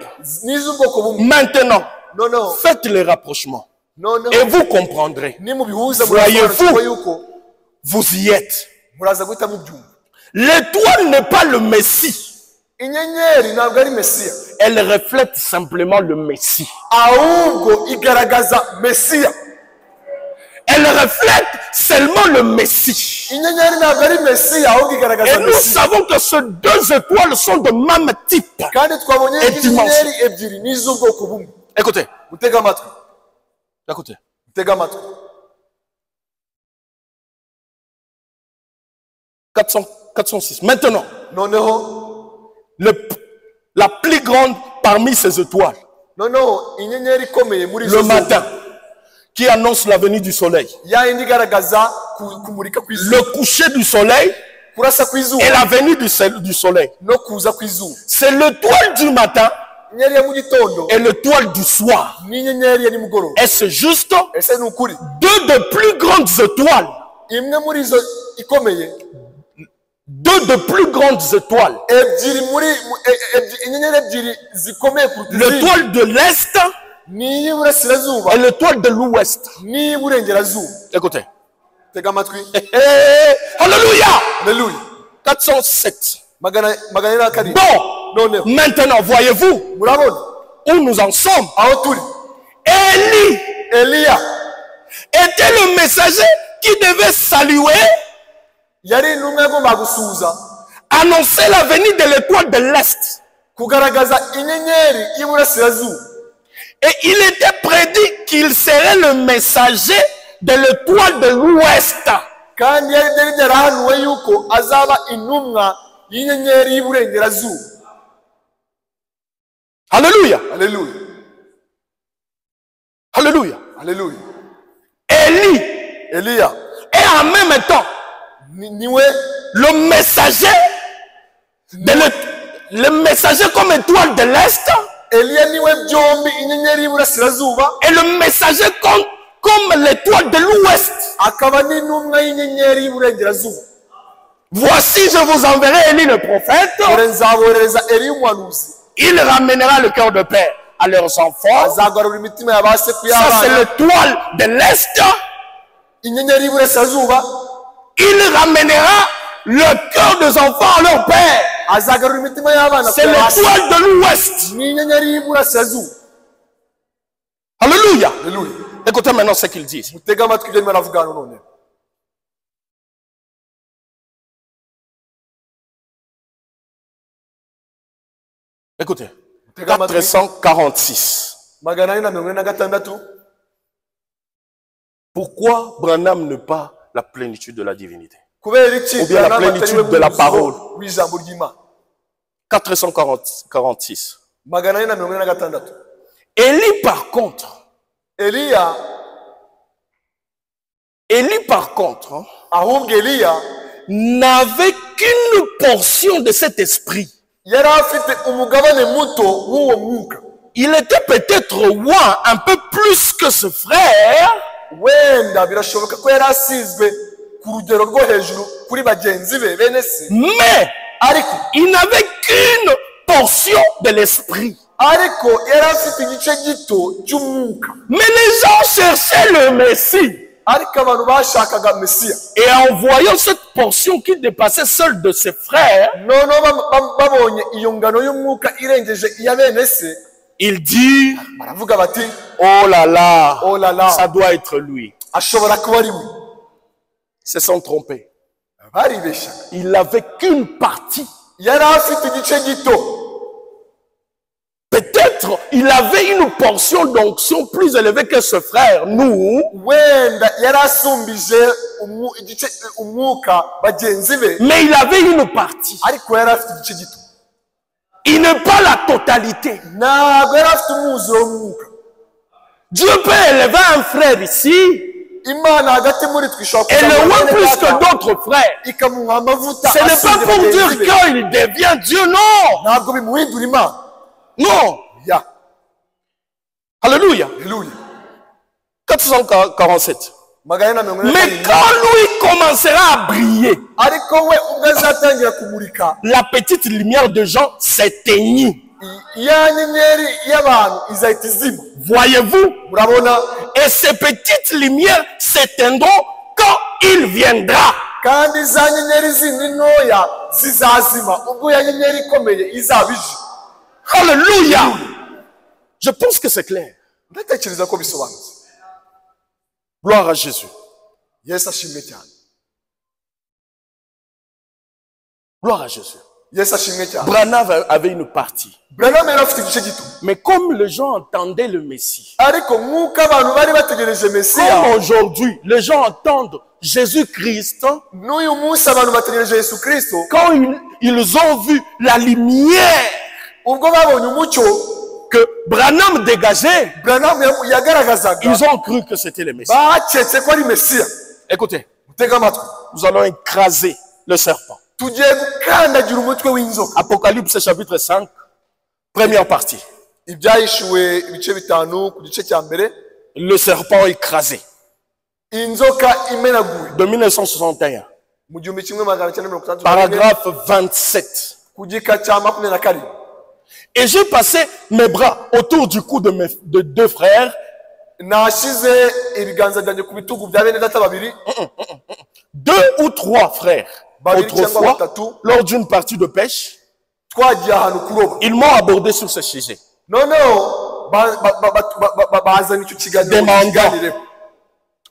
n'iz'ubwoko bumwe. Maintenant, Noneho faites les rapprochements et noneho vous comprendrez. nimubihuza Voyez-vous? murasobanukirwa yuko Vous y êtes. muraza guhita mubyumva. L'étoile n'est pas le Messie. Inyenyeri ntabwo ari Mesiya, Elle reflète simplement le Messie. ahubwo igaragaza Mesiya. Elle reflète seulement le Messie. inyenyeri ntabwo ari mesiya ahubwo igaragaza Et nous mesiya savons que ces deux étoiles sont de même type. kandi twabonye Et inyenyeri ebyiri n'iz'ubwoko bumwe. Écoutez, Mutega amatwi, écoutez. mutega amatwi. 406. Maintenant, Noneho la plus grande parmi ces étoiles, inyenyeri ikomeye muri le matin, qui annonce la venue du soleil. ya yindi igaragaza kumurika kw'izuba, Le coucher du soleil kurasa et kw'izuba la venue du soleil. no kuza kw'izuba. C'est l'étoile du matin Inyenyeri ya mu gitondo et l'étoile du soir. n'inyenyeri ya nimugoroba. Et c'est juste Ese ni ukuri? deux des plus grandes étoiles. Imwe muri izo ikomeye, Deux des plus grandes étoiles. ebyiri muri inyenyeri ebyiri zikomeye kuruta izindi, L'étoile de l'Est ni iy'iburasirazuba et l'étoile de l'Ouest. n'iy'iburengerazuba. Écoutez. Tega amatwi. Alléluia. Haleluya. 407. magana ane na karindwi. Bon, Noneho maintenant, voyez-vous murabona où nous en sommes. aho turi. Élie Eliya était le messager qui devait saluer, yari intumwa yagomba gusuhuza, annoncer la venue de l'étoile de l'Est. kugaragaza inyenyeri y'iburasirazuba. Et il était prédit qu'il serait le messager de l'étoile de l'Ouest. kandi yari byarahanuwe yuko azaba intumwa y'inyenyeri y'iburengerazuba. Alléluia. Haleluya. Alléluia. Haleluya. Élie Eliya est en même temps niwe le messager le messager comme étoile de l'Est Eliya niwe byombi, inyenyeri y'iburasirazuba et le messager comme l'étoile de l'Ouest. akaba n'intumwa y'inyenyeri y'iburengerazuba. Voici, je vous enverrai Élie le prophète. dore nzaboherereza Eliya umuhanuzi, Il ramènera le cœur de père à leurs enfants. azagarura imitima ya ba sekuru Ça, c'est y'abana. l'étoile de l'Est. Inyenyeri y'iburasirazuba Il ramènera le cœur des enfants à leur père. azagarura imitima y'abana C'est ku ba se. l'étoile de l'Ouest. ni inyenyeri y'iburasirazuba. Alléluia. Haleluya. Écoutez maintenant ce qu'il dit. mutega amatwi ibyo arimo aravuga hano none. Écoutez. mutega amatwi 446. magana ane na mirongo ine na gatandatu. Pourquoi Branham ne pas la plénitude de la divinité? kubera iki Ou bien la plénitude de la parole. w'ijambo ry'Imana. 446. magana ane na mirongo ine na gatandatu. Élie par contre, ahubwo Eliya n'avait qu'une portion de cet esprit. yari afite umugabane muto w'uwo mwuka. Il était peut-être roi un peu plus que ce frère, wenda birashoboka ko yari asizwe ku rugero rwo hejuru kuri bagenzi be bene se, mais ariko il n'avait qu'une portion de l'esprit. yari afite igice gito cy'umwuka. Mais les gens cherchaient le Messie. ariko abantu bashakaga mesiya. Et en voyant cette portion qui dépassait celle de ses frères, noneho babonye iyo ngano y'umwuka irengeje iya bene se, ils dirent, baravuga bati oh là là, oh là là, ça doit être lui. ashobora kuba ari we. Se sont trompés. baribeshaga. Il n'avait qu'une partie. yari afite igice gito. Peut-être il avait une portion d'onction plus élevée que ce frère. Nous, wenda yari asumbije igice umwuka bagenzi be, mais il avait une partie. ariko yari afite igice gito. Il n'est pas la totalité. ntabwo yari afite umwuzuro w'umwuka. Dieu peut élever un frère ici Imana hagati muri twe ishobora et le kuzamura voir bene plus que data, d'autres frères. ikamuha amavuta Ce n'est asinze pas pour bagenzi dire be. qu'il devient Dieu, non. ntabwo bimuhindura Imana. Non. ya Alléluia. Haleluya. 447. magana ane na mirongo ine na Mais karindwi. quand lui commencera à briller, ariko we ubwo azatangira kumurika, la petite lumière de Jean s'éteignit. ya nyenyeri y'abantu izahita izima. Voyez-vous? murabona, Et ces petites lumières s'éteindront quand il viendra. kandi za nyenyeri zindi ntoya zizazima ubwo ya nyenyeri ikomeye izaba ije. Alléluia. Je pense que c'est clair. ndatekereza ko bisobanutse. Gloire à Jésus. yesu ashimwe cyane. Gloire à Jésus. yesu ashimwe cyane. Branham avait une partie. Branham yari afite igice gito, Mais comme les gens entendaient le Messie, ariko nk'uko abantu bari bategereje mesiya, comme aujourd'hui, les gens entendent Jésus-Christ, n'uyu munsi abantu bategereje yesu kristo, quand ils ont vu la lumière ubwo babonye umucyo que Branham dégageait, Branham yagaragazaga, ils ont cru que c'était le Messie. baketse ko ari mesiya. Écoutez, Mutega amatwi, nous allons écraser le serpent. tugiye gukandagira umutwe w'inzoka. Apocalypse chapitre 5, première partie. Ibyahishuwe ibice bitanu ku gice cya mbere, Le serpent écrasé inzoka imenaguwe de 1961. mu 1961, Paragraphe 27. ku gika cya 22. Et j'ai passé mes bras autour du cou de deux frères. Nashyize ibiganza byanjye ku bitugu bya bene data babiri, 2 ou 3 frères. Autrefois, lors d'une partie de pêche, twagiye ahantu kuroba, ils m'ont abordé sur ce sujet. noneho bazana icyo kiganiro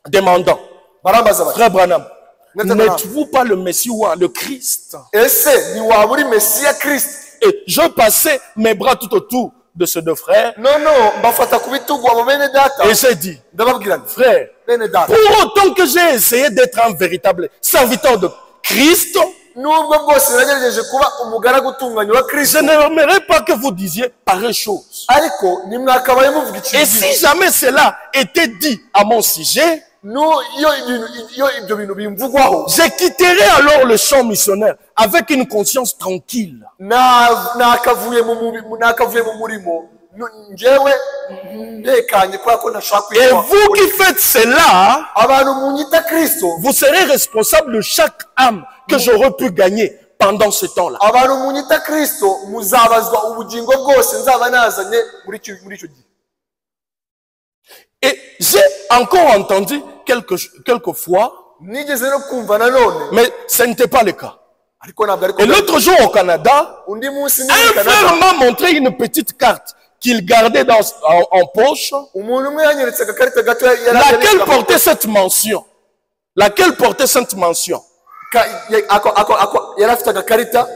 Demandant, barambaza bati, frère Branham, n'êtes-vous pas le Messie ou le Christ? ese ntiwaba uri mesiya kristo? Et je passais mes bras tout autour de ces deux frères. noneho mbafata ku bitugu abo bene data, Et j'ai dit, ndababwira nti, frère, bene data, pour autant que j'ai essayé d'être un véritable serviteur de Christ, nubwo bwose nagerageje kuba umugaragu utunganye wa je kristo, n'aimerais pas que vous disiez pareille chose. ariko nimwakabaye muvuga Et ikintu si jamais cela était dit à mon sujet, iyo ibyo bintu bimvugwaho, je quitterai alors le champ missionnaire avec une conscience tranquille. nakavuye mu murimo njyewe ntekanye kubera ko ntashaka Et vous qui faites cela, abantu munyita kristo, vous serez responsable de chaque âme que j'aurais pu gagner pendant ce temps-là. abantu munyita kristo muzabazwa ubugingo bwose nzaba nazanye muri icyo gihe. Et j'ai encore entendu quelques fois, nigeze no kumva nanone, mais ce n'était pas le cas. ariko ntabwo ariko Et l'autre jour au Canada, undi munsi un frère m'a montré une petite carte qu'il gardait en poche, umuntu umwe yanyeretse agakarita gato laquelle portait cette mention. Laquelle portait cette mention. yari afite agakarita,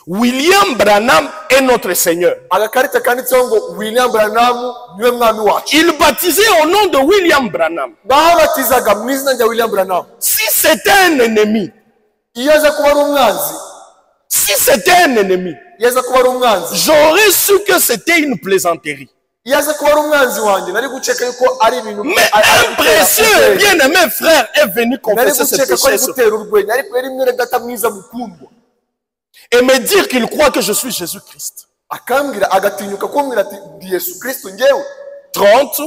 William Branham est notre Seigneur. agakarita kanditseho ngo William Branham niwe mwami wacu. Il baptisait au nom de William Branham. Babatizaga mu izina rya William Branham. Si c'était un ennemi, iyo aza kuba ari umwanzi, si c'était un ennemi, iyo aza kuba ari umwanzi, j'aurais su que c'était une plaisanterie. iyo aza kuba ari umwanzi wanjye nari guceka yuko ari ibintu, Mais un précieux bien-aimé frère est venu confesser ce guceka ko ari péché gutera urwenya, ariko yari mwene data mwiza mukundwa, et me dire qu'il croit que je suis Jésus-Christ. akambwira agatinyuka kumbwira ati ndi Yesu Kristo njyewe. 30.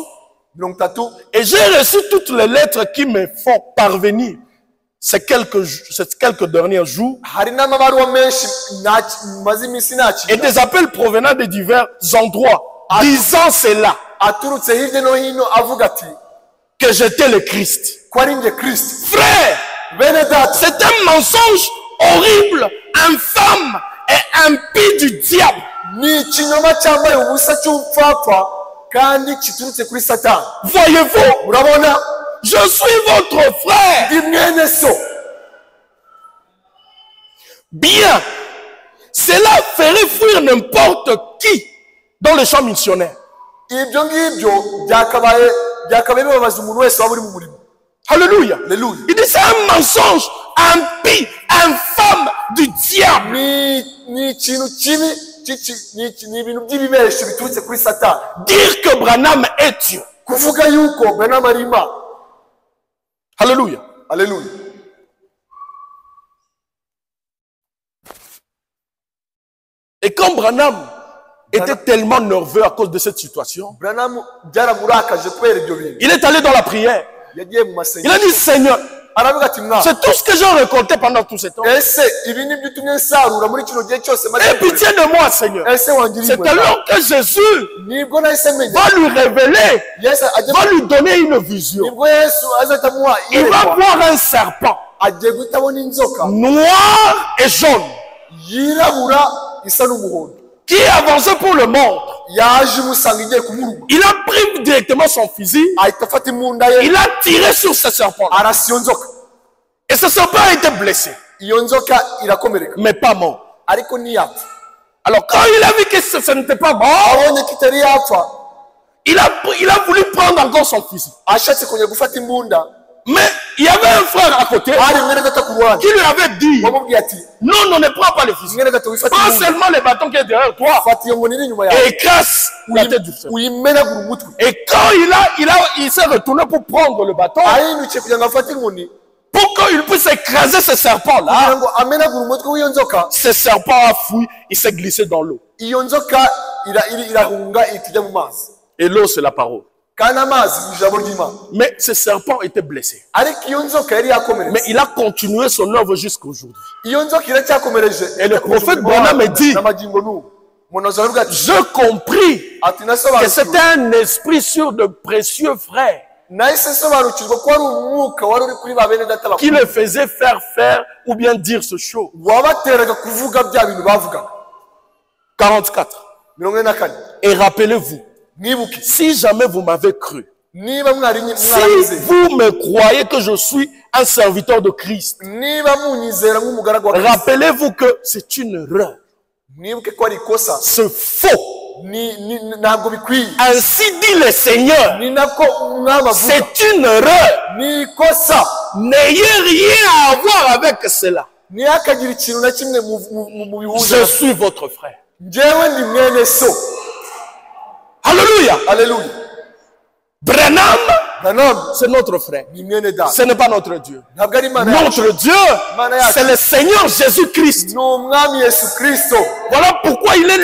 30. Et j'ai reçu toutes les lettres qui me font parvenir ces quelques derniers jours, hari n'amabaruwa menshi maze iminsi et nakira, des appels provenant de divers endroits disant cela, aturutse hirya no hino avuga ati que j'étais le Christ. ko ari njye Kristo. Frère, Bene data, c'est un mensonge horrible, infâme et impie du diable. ni ikinyoma cyambaye ubusa cy'ubupfapfa kandi kiturutse kuri Satani. Voyez-vous, Urabona, je suis votre frère. ndi mwene so. Bien, cela ferait fuir n'importe qui dans le champ missionnaire. Ibyo ngibyo byakabaye bibabaza umuntu wese waba uri mu murimo. Alléluia. Alléluia. Il dit c'est un mensonge impie, infâme du diable. Ni ikintu kibi, ni ibintu by'ibibesho biturutse kuri Satani. Dire que Branham est Dieu. Kuvuga yuko Branham ari Imana. Alléluia. Alléluia. Et quand Branham était tellement nerveux à cause de cette situation, Branham byaramurakaje kubera ibyo bintu. il est allé dans la prière. Yagiye mu Il masengesho. a dit, Seigneur, Aravuga ati mwana, c'est tout ce que j'ai récolté pendant tout ce temps. ese ibi ni byo utumye nsarura muri kino gihe cyose maze Aie pitié de moi, Seigneur. ese wangiriye C'est alors que Jésus nibwo nahise menya va lui révéler, Yesu ajya va lui donner une vision. nibwo Yesu azahita amuha Il va iyerekwa, voir un serpent agiye guhita abona inzoka noir et jaune yirabura isa n'umuhondo qui avançait pour le mordre. yaje imusanga igiye kumuruma il a pris directement son fusil, ahita afata imbunda ye il a tiré sur ce serpent. arasa iyo nzoka Et ce serpent a été blessé, iyo nzoka irakomereka mais pas mort. ariko ntiyapfa Alors quand il a vu que ce n'était pas mort, abonye ko itari yapfa il a voulu prendre encore son fusil. ashatse kongera gufata imbunda Mais il y avait un frère à côté hari mwene gato ku ruhande qui lui avait dit, wamubwiye ati non, ne prends pas le fusil. mwene gato wifata Prends imbunda seulement le bâton qui est derrière toi fata iyo nkoni iri inyuma yawe et écrase la tête du serpent. uyimenagura umutwe Et quand il s'est retourné pour prendre le bâton, ahindukiye kugira ngo afate inkoni pour qu'il puisse écraser ce kugira serpent-là, ngo amenagure umutwe w'iyo nzoka ce serpent a fui, il s'est glissé dans l'eau. iyo nzoka irahunga ihita ijya mu mazi Et l'eau, c'est la parole. kandi amazi ni ijambo ry'imana Mais ce serpent était blessé. ariko iyo nzoka yari Mais yakomeretse il a continué son œuvre jusqu'aujourd'hui. iyo nzoka iracyakomereje Et le prophète Branham dit, n'amagingo n'ubu umunozi aravuga ati je compris ati que nasobanukiwe c'était un esprit sur de précieux frères nahise nsobanukirwa ko ari umwuka wari uri kuri ba bene data qui bakuru le faisait faire ou bien dire ce show. wabateraga kuvuga bya bintu bavugaga 44. 44 Et rappelez-vous, mwibuke si jamais vous m'avez cru, niba si mwarabize vous me croyez que je suis un serviteur de Christ, niba munyizera nk'umugaragu wa Kristo rappelez-vous que c'est une erreur. mwibuke ko ari ikosa C'est faux. ntabwo bikwiye Ainsi dit le Seigneur. ni nako umwami avuga C'est une erreur. ni ikosa N'ayez rien à voir avec cela. ntihakagire ikintu na kimwe mu bihuza Je suis votre frère. njyewe ndi mwene so Alléluia. aleluya Branham, Branham c'est notre frère. ni mwene data Ce n'est pas notre Dieu. ntabwo ari imana yacu Notre Dieu, c'est le Seigneur Jésus-Christ. ni umwami yesu kristo Voilà pourquoi il est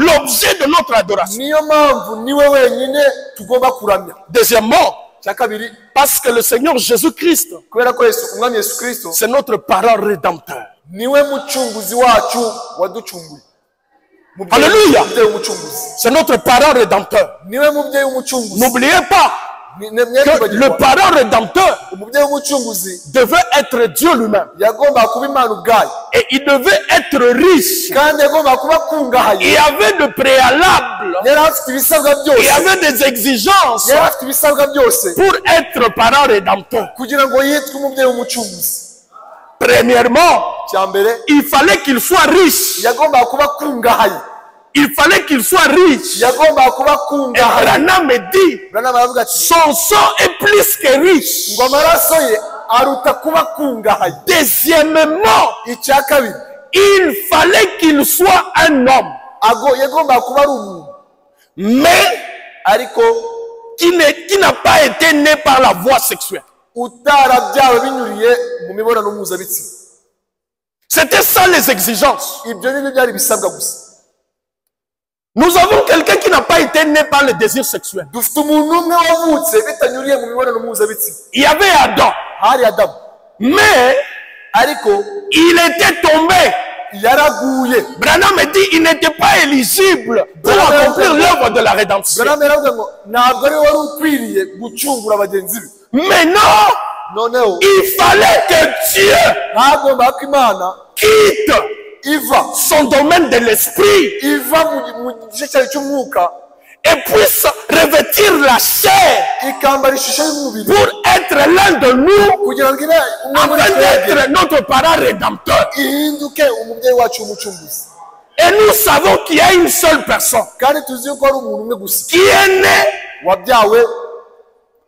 l'objet de notre adoration. niyo mpamvu niwe wenyine tugomba kuramya Deuxièmement, cya kabiri parce que le Seigneur Jésus-Christ, kubera ko umwami yesu kristo c'est notre parent rédempteur. niwe mucunguzi wacu waducunguye Alléluia. mubyeyi w'umucunguzi C'est notre parent rédempteur. niwe mubyeyi w'umucunguzi N'oubliez pas que le parent rédempteur umubyeyi w'umucunguzi devait être Dieu lui-même. yagombaga kuba imana ubwayo Et il devait être riche. kandi yagombaga kuba akungahaye Il y avait de préalables. yari afite ibisabwa Il y byose avait des exigences yari afite ibisabwa byose pour être parent rédempteur. kugira ngo yitwe umubyeyi w'umucunguzi Premièrement, cya mbere il fallait qu'il soit riche. yagombaga kuba akungahaye Il fallait qu'il soit riche. yagombaga kuba Et akungahaye Branham me dit, Branham aravuga ati son sang est plus que riche. ngo amaraso ye aruta kuba akungahaye Deuxièmement, icya kabiri il fallait qu'il soit un homme, yagombaga kuba ari umuntu mais ariko qui n'a pas été né par la voie sexuelle. utarabyawe binyuriye mu mibonano mpuzabitsina C'était ça les exigences. ibyo nibyo byari ibisabwa gusa Nous avons quelqu'un qui n'a pas été né par le désir sexuel. dufite umuntu umwe wavutse bitanyuriye mu mibonano mpuzabitsina Il y avait Adam, hari adamu mais ariko il était tombé. yaraguye Branham me dit il n'était pas éligible pour accomplir l'œuvre de la rédemption. Branham yaravuga ngo ntabwo ari wari ukwiriye gucungura bagenzi be Mais non, noneho il fallait que Dieu ntagomba ko imana quitte iva son domaine de l'esprit iva mu gice cyayo cy'umwuka et puisse revêtir la chair ikambara ishusho y'umubiri pour être l'un de nous, kugira ngo ibe umwe muri afin twebwe d'être notre parent rédempteur. ihinduke umubyeyi wacu w'umucunguzi Et nous savons qu'il y a une seule personne kandi tuzi yuko ari umuntu umwe gusa qui est né wabyawe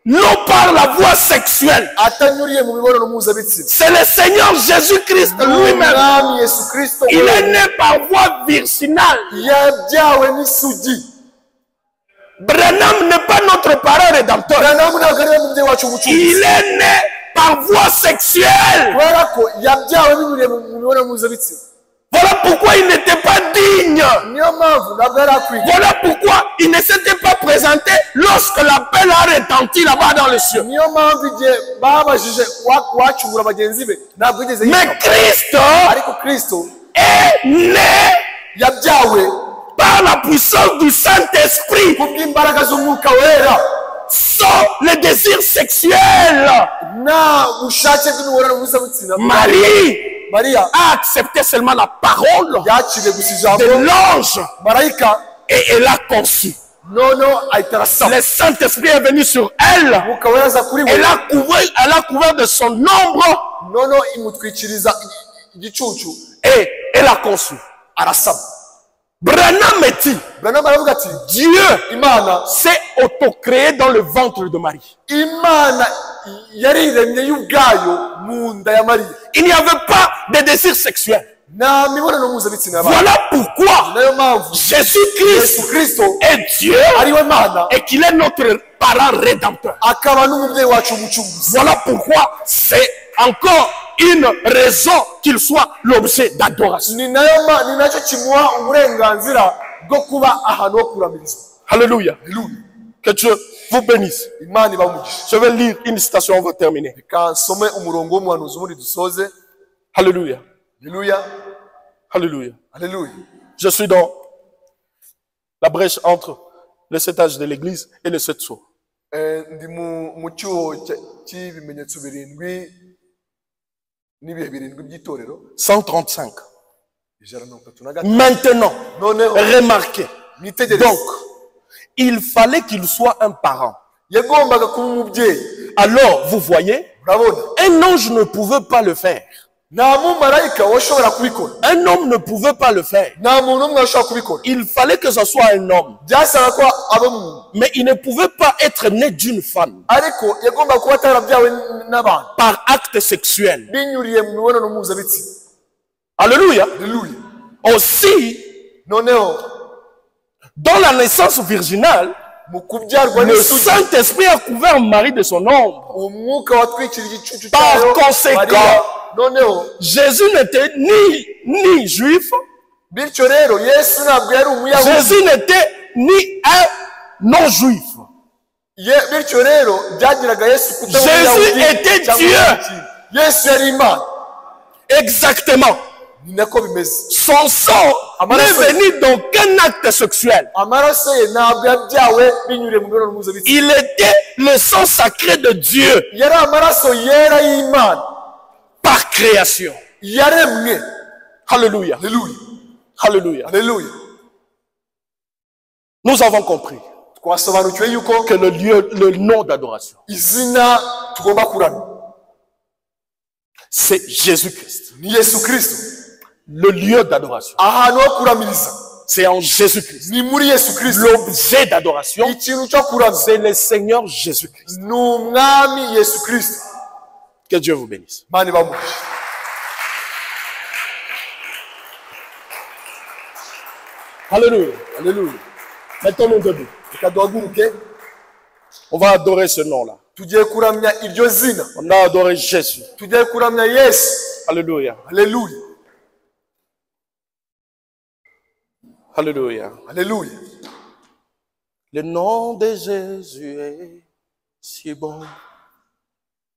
non par la voie sexuelle. atanyuriye mu mibonano mpuzabitsina C'est le Seigneur Jésus-Christ lui-même. umwami yesu kristo Il est né par voie virginale. yabyawe n'isugi Branham n'est pas notre parent rédempteur. Branham ntabwo ari we mubyeyi wacu w'umucunguzi Il est né par voie sexuelle. kubera ko yabyawe binyuriye mu mibonano mpuzabitsina Voilà pourquoi il n'était pas digne. niyo mpamvu ntabwo yari akwiye Voilà pourquoi il ne s'était pas présenté lorsque l'appel a retenti là-bas dans le ciel. niyo mpamvu igihe babajije wacungura bagenzi be ntabwo yigeze Mais yitaba Christ ariko kristo est né yabyawe par la puissance du Saint-Esprit, kubw'imbaraga z'umwuka wera sans le désir sexuel. nta bushake bw'imibonano mpuzabitsina Marie mariya a accepté seulement la parole yakiriye gusa de ijambo l'ange marayika et elle a conçu. noneho ahita arasama. Le Saint-Esprit est venu sur elle. Umwuka wera aza kuri we, Elle a couvert de son ombre noneho imutwikiriza igicucu, et elle a conçu. arasama. Branham dit, Branham aravuga ati Dieu Imana s'est auto-créé dans le ventre de Marie. Imana yariremye y'ubwayo mu nda ya Mariya. Il n'y avait pas de désir sexuel. Nta mibonano mpuzabitsina yabaye. Voilà pourquoi Nayo mpamvu Yesu Jésus-Christ Kristo est Dieu ari we Mana, et qu'il est notre parent rédempteur. akaba n'umubyeyi wacu umucunguzi. Voilà pourquoi c'est encore une raison qu'il soit l'objet d'adoration. Ni nacyo kimuha uburenganzira bwo kuba ahantu ho kuramirizwa. Alléluia. Haleluya. Que Dieu vous bénisse. Imana ibamugisha. Je vais lire une citation, on va terminer. Reka nsome umurongo w'umuhanuzi ubundi dusoze. Alléluia. Haleluya. Alléluia. Haleluya. Je suis dans la brèche entre le 7 âges de l'église et les 7 sceaux. Ndi mu cyuho cy'ibimenyetso birindwi n'ibihe birindwi by'itorero. 135. Ijana na mirongo itatu na gatatu. Maintenant, Noneho remarquez. mwitegereze. Donc, il fallait qu'il soit un parent. Yagombaga kuba umubyeyi. Alors, vous voyez, Urabona, un ange ne pouvait pas le faire. nta mumarayika washobora kubikora. Un homme ne pouvait pas le faire. Nta muntu umwe washobora kubikora. Il fallait que ce soit un homme. Byasaba ko aba umuntu. Mais il ne pouvait pas être né d'une femme Ariko yagombaga kuba atarabyawe n'abantu par acte sexuel. binyuriye mu mibonano mpuzabitsina. Alléluia. Haleluya. Aussi, Noneho dans la naissance virginale, mu kubyarwa le n'isugi, Saint-Esprit a couvert Marie de son ombre. umwuka watwikira igicucu Par cyayo conséquent, Mariya. Noneho Jésus n'était ni juif, bityo rero Yesu ntabwo yari umuyahudi. Jésus n'était ni un non-juif. Bityo rero byagiraga Yesu kutaba Jésus umuyahudi était cyangwa Dieu. ikindi. Yesu yari Imana. Exactement. Ni nako bimeze. Son sang n'est venu d'aucun acte sexuel. Amaraso ye ntabwo yabyawe binyuriye mu mibonano mpuzabitsina. Il était le sang sacré de Dieu Yari amaraso yera y'Imana par création. yaremwe. Alléluia. Haleluya. Alléluia. Haleluya. Nous avons compris Twasobanukiwe yuko que le nom d'adoration, izina tugomba kuramya c'est Jésus-Christ. ni Yesu Kristo. Le lieu d'adoration, Ahantu ho kuramiriza c'est en Jésus-Christ. ni muri Yesu Kristo. L'objet d'adoration, Ikintu cyo kuramya c'est le Seigneur Jésus-Christ. ni umwami Yesu Kristo. Que Dieu vous bénisse. Imana ibamugishe. Alléluia. Haleluya. Mettons-nous debout. Reka duhaguruke On va adorer ce nom-là. tugiye kuramya iryo zina. On a adoré Jésus. Tugiye kuramya Yesu. Alléluia. Haleluya. Alléluia. Haleluya. Le nom de Jésus est si bon.